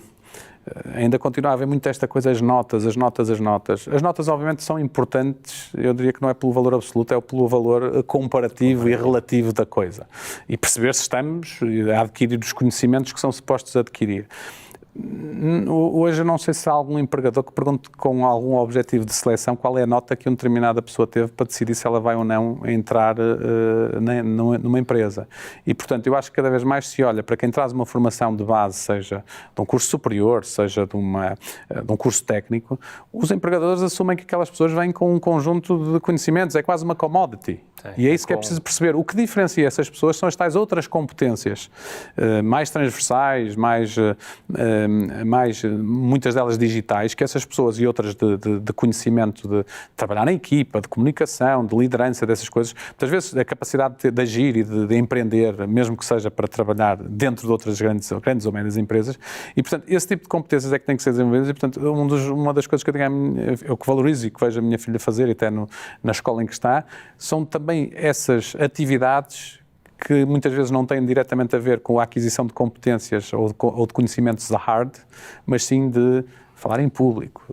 Speaker 3: ainda continua a haver muito esta coisa, as notas. As notas, obviamente, são importantes, eu diria que não é pelo valor absoluto, é pelo valor comparativo e relativo da coisa. E perceber se estamos a adquirir os conhecimentos que são supostos a adquirir. Hoje eu não sei se há algum empregador que pergunte com algum objetivo de seleção qual é a nota que uma determinada pessoa teve para decidir se ela vai ou não entrar numa empresa. E, portanto, eu acho que cada vez mais se olha para quem traz uma formação de base, seja de um curso superior, seja de um curso técnico, os empregadores assumem que aquelas pessoas vêm com um conjunto de conhecimentos, é quase uma commodity. Sim, e é isso que é preciso perceber. O que diferencia essas pessoas são as tais outras competências, mais transversais, muitas delas digitais, que essas pessoas e outras de conhecimento, de trabalhar na equipa, de comunicação, de liderança, dessas coisas, muitas vezes a capacidade de agir e de empreender, mesmo que seja para trabalhar dentro de outras grandes ou médias empresas, e portanto esse tipo de competências é que tem que ser desenvolvidas, e portanto uma das coisas que eu que valorizo e que vejo a minha filha fazer, e até na escola em que está, são também essas atividades que muitas vezes não têm diretamente a ver com a aquisição de competências ou de conhecimentos hard, mas sim de falar em público,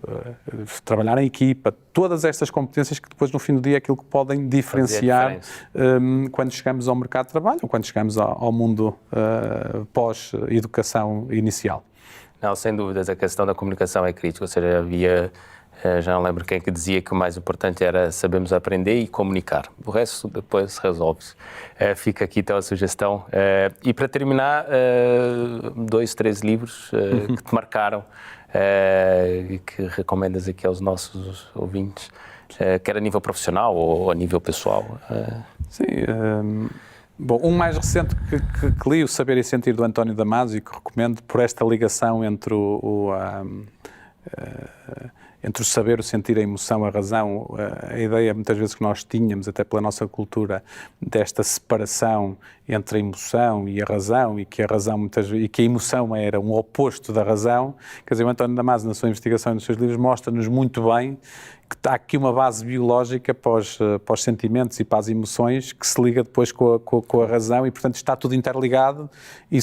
Speaker 3: trabalhar em equipa, todas estas competências que depois no fim do dia é aquilo que podem diferenciar quando chegamos ao mercado de trabalho ou quando chegamos ao mundo pós-educação inicial.
Speaker 2: Não, sem dúvidas, a questão da comunicação é crítica, ou seja, já não lembro quem que dizia que o mais importante era sabermos aprender e comunicar. O resto depois resolve-se. Fica aqui então a sugestão. E para terminar, 2, 3 livros que te marcaram e que recomendas aqui aos nossos ouvintes, quer a nível profissional ou a nível pessoal?
Speaker 3: Sim. Bom, um mais recente que li, O Saber e Sentir, do António Damasio, e que recomendo por esta ligação entre entre o saber, o sentir, a emoção, a razão, a ideia muitas vezes que nós tínhamos, até pela nossa cultura, desta separação entre a emoção e a razão, e que a razão e que a emoção era um oposto da razão. Quer dizer, o António Damasio, na sua investigação e nos seus livros, mostra-nos muito bem que há aqui uma base biológica para os sentimentos e para as emoções que se liga depois com a razão, e portanto está tudo interligado, e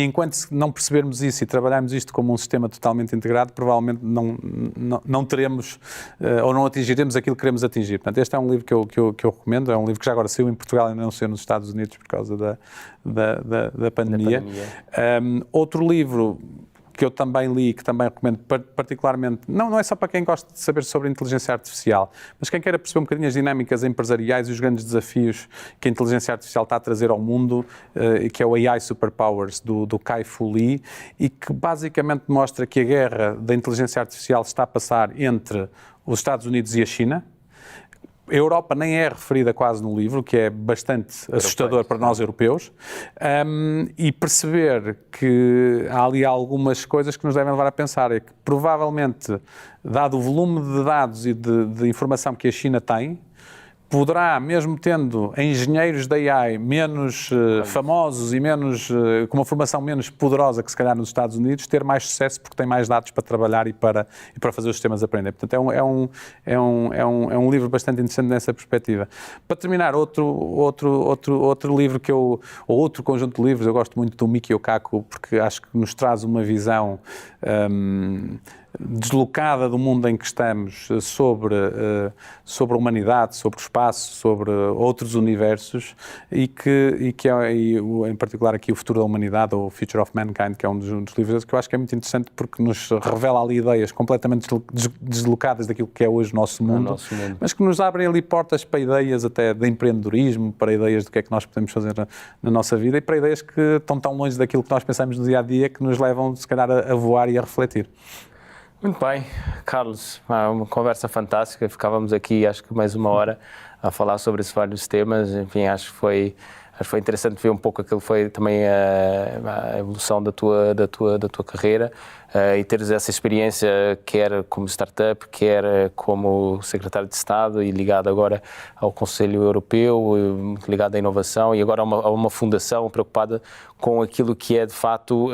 Speaker 3: enquanto não percebermos isso e trabalharmos isto como um sistema totalmente integrado, provavelmente não teremos ou não atingiremos aquilo que queremos atingir. Portanto, este é um livro que eu recomendo, é um livro que já agora saiu em Portugal e ainda não saiu nos Estados Unidos por causa da pandemia. Outro livro que eu também li e que também recomendo particularmente, não é só para quem gosta de saber sobre inteligência artificial, mas quem queira perceber um bocadinho as dinâmicas empresariais e os grandes desafios que a inteligência artificial está a trazer ao mundo, que é o AI Superpowers, do Kai-Fu Lee, e que basicamente mostra que a guerra da inteligência artificial está a passar entre os Estados Unidos e a China. A Europa nem é referida quase no livro, o que é bastante assustador para nós europeus, e perceber que há ali algumas coisas que nos devem levar a pensar, é que provavelmente, dado o volume de dados e de informação que a China tem, poderá, mesmo tendo engenheiros da AI menos famosos e com uma formação menos poderosa que se calhar nos Estados Unidos, ter mais sucesso porque tem mais dados para trabalhar e para fazer os sistemas aprender. Portanto, é um livro bastante interessante nessa perspectiva. Para terminar, outro livro ou outro conjunto de livros, eu gosto muito do Mikio Kaku, porque acho que nos traz uma visão deslocada do mundo em que estamos sobre a humanidade, sobre o espaço, sobre outros universos, e em particular aqui o Futuro da Humanidade, ou Future of Mankind, que é um dos livros que eu acho que é muito interessante porque nos revela ali ideias completamente deslocadas daquilo que é hoje o nosso mundo, mas que nos abrem ali portas para ideias até de empreendedorismo, para ideias do que é que nós podemos fazer na nossa vida e para ideias que estão tão longe daquilo que nós pensamos no dia-a-dia que nos levam, se calhar, a voar e a refletir.
Speaker 2: Muito bem, Carlos, uma conversa fantástica, ficávamos aqui acho que mais 1 hora a falar sobre esses vários temas, enfim, acho que foi interessante ver um pouco aquilo que foi também a evolução da tua carreira e teres essa experiência, quer como startup, quer como secretário de Estado e ligado agora ao Conselho Europeu, ligado à inovação e agora a uma fundação preocupada com aquilo que é de facto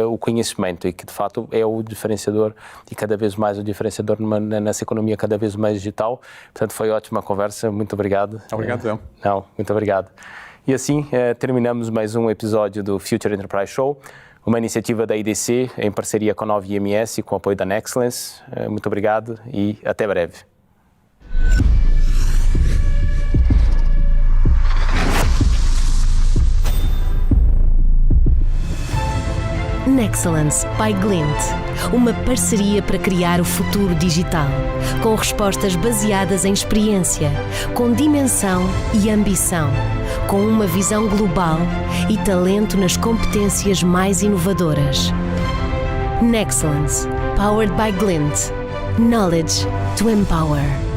Speaker 2: o conhecimento e que de facto é o diferenciador e cada vez mais o diferenciador nessa economia cada vez mais digital. Portanto, foi ótima conversa, muito obrigado.
Speaker 3: Obrigado, João.
Speaker 2: Muito obrigado. E assim terminamos mais um episódio do Future Enterprise Show. uma iniciativa da IDC em parceria com a 9IMS e com o apoio da Nexcellence. Muito obrigado e até breve.
Speaker 4: Nexcellence by Glint, uma parceria para criar o futuro digital, com respostas baseadas em experiência, com dimensão e ambição, com uma visão global e talento nas competências mais inovadoras. Nexcellence, powered by Glint. Knowledge to empower.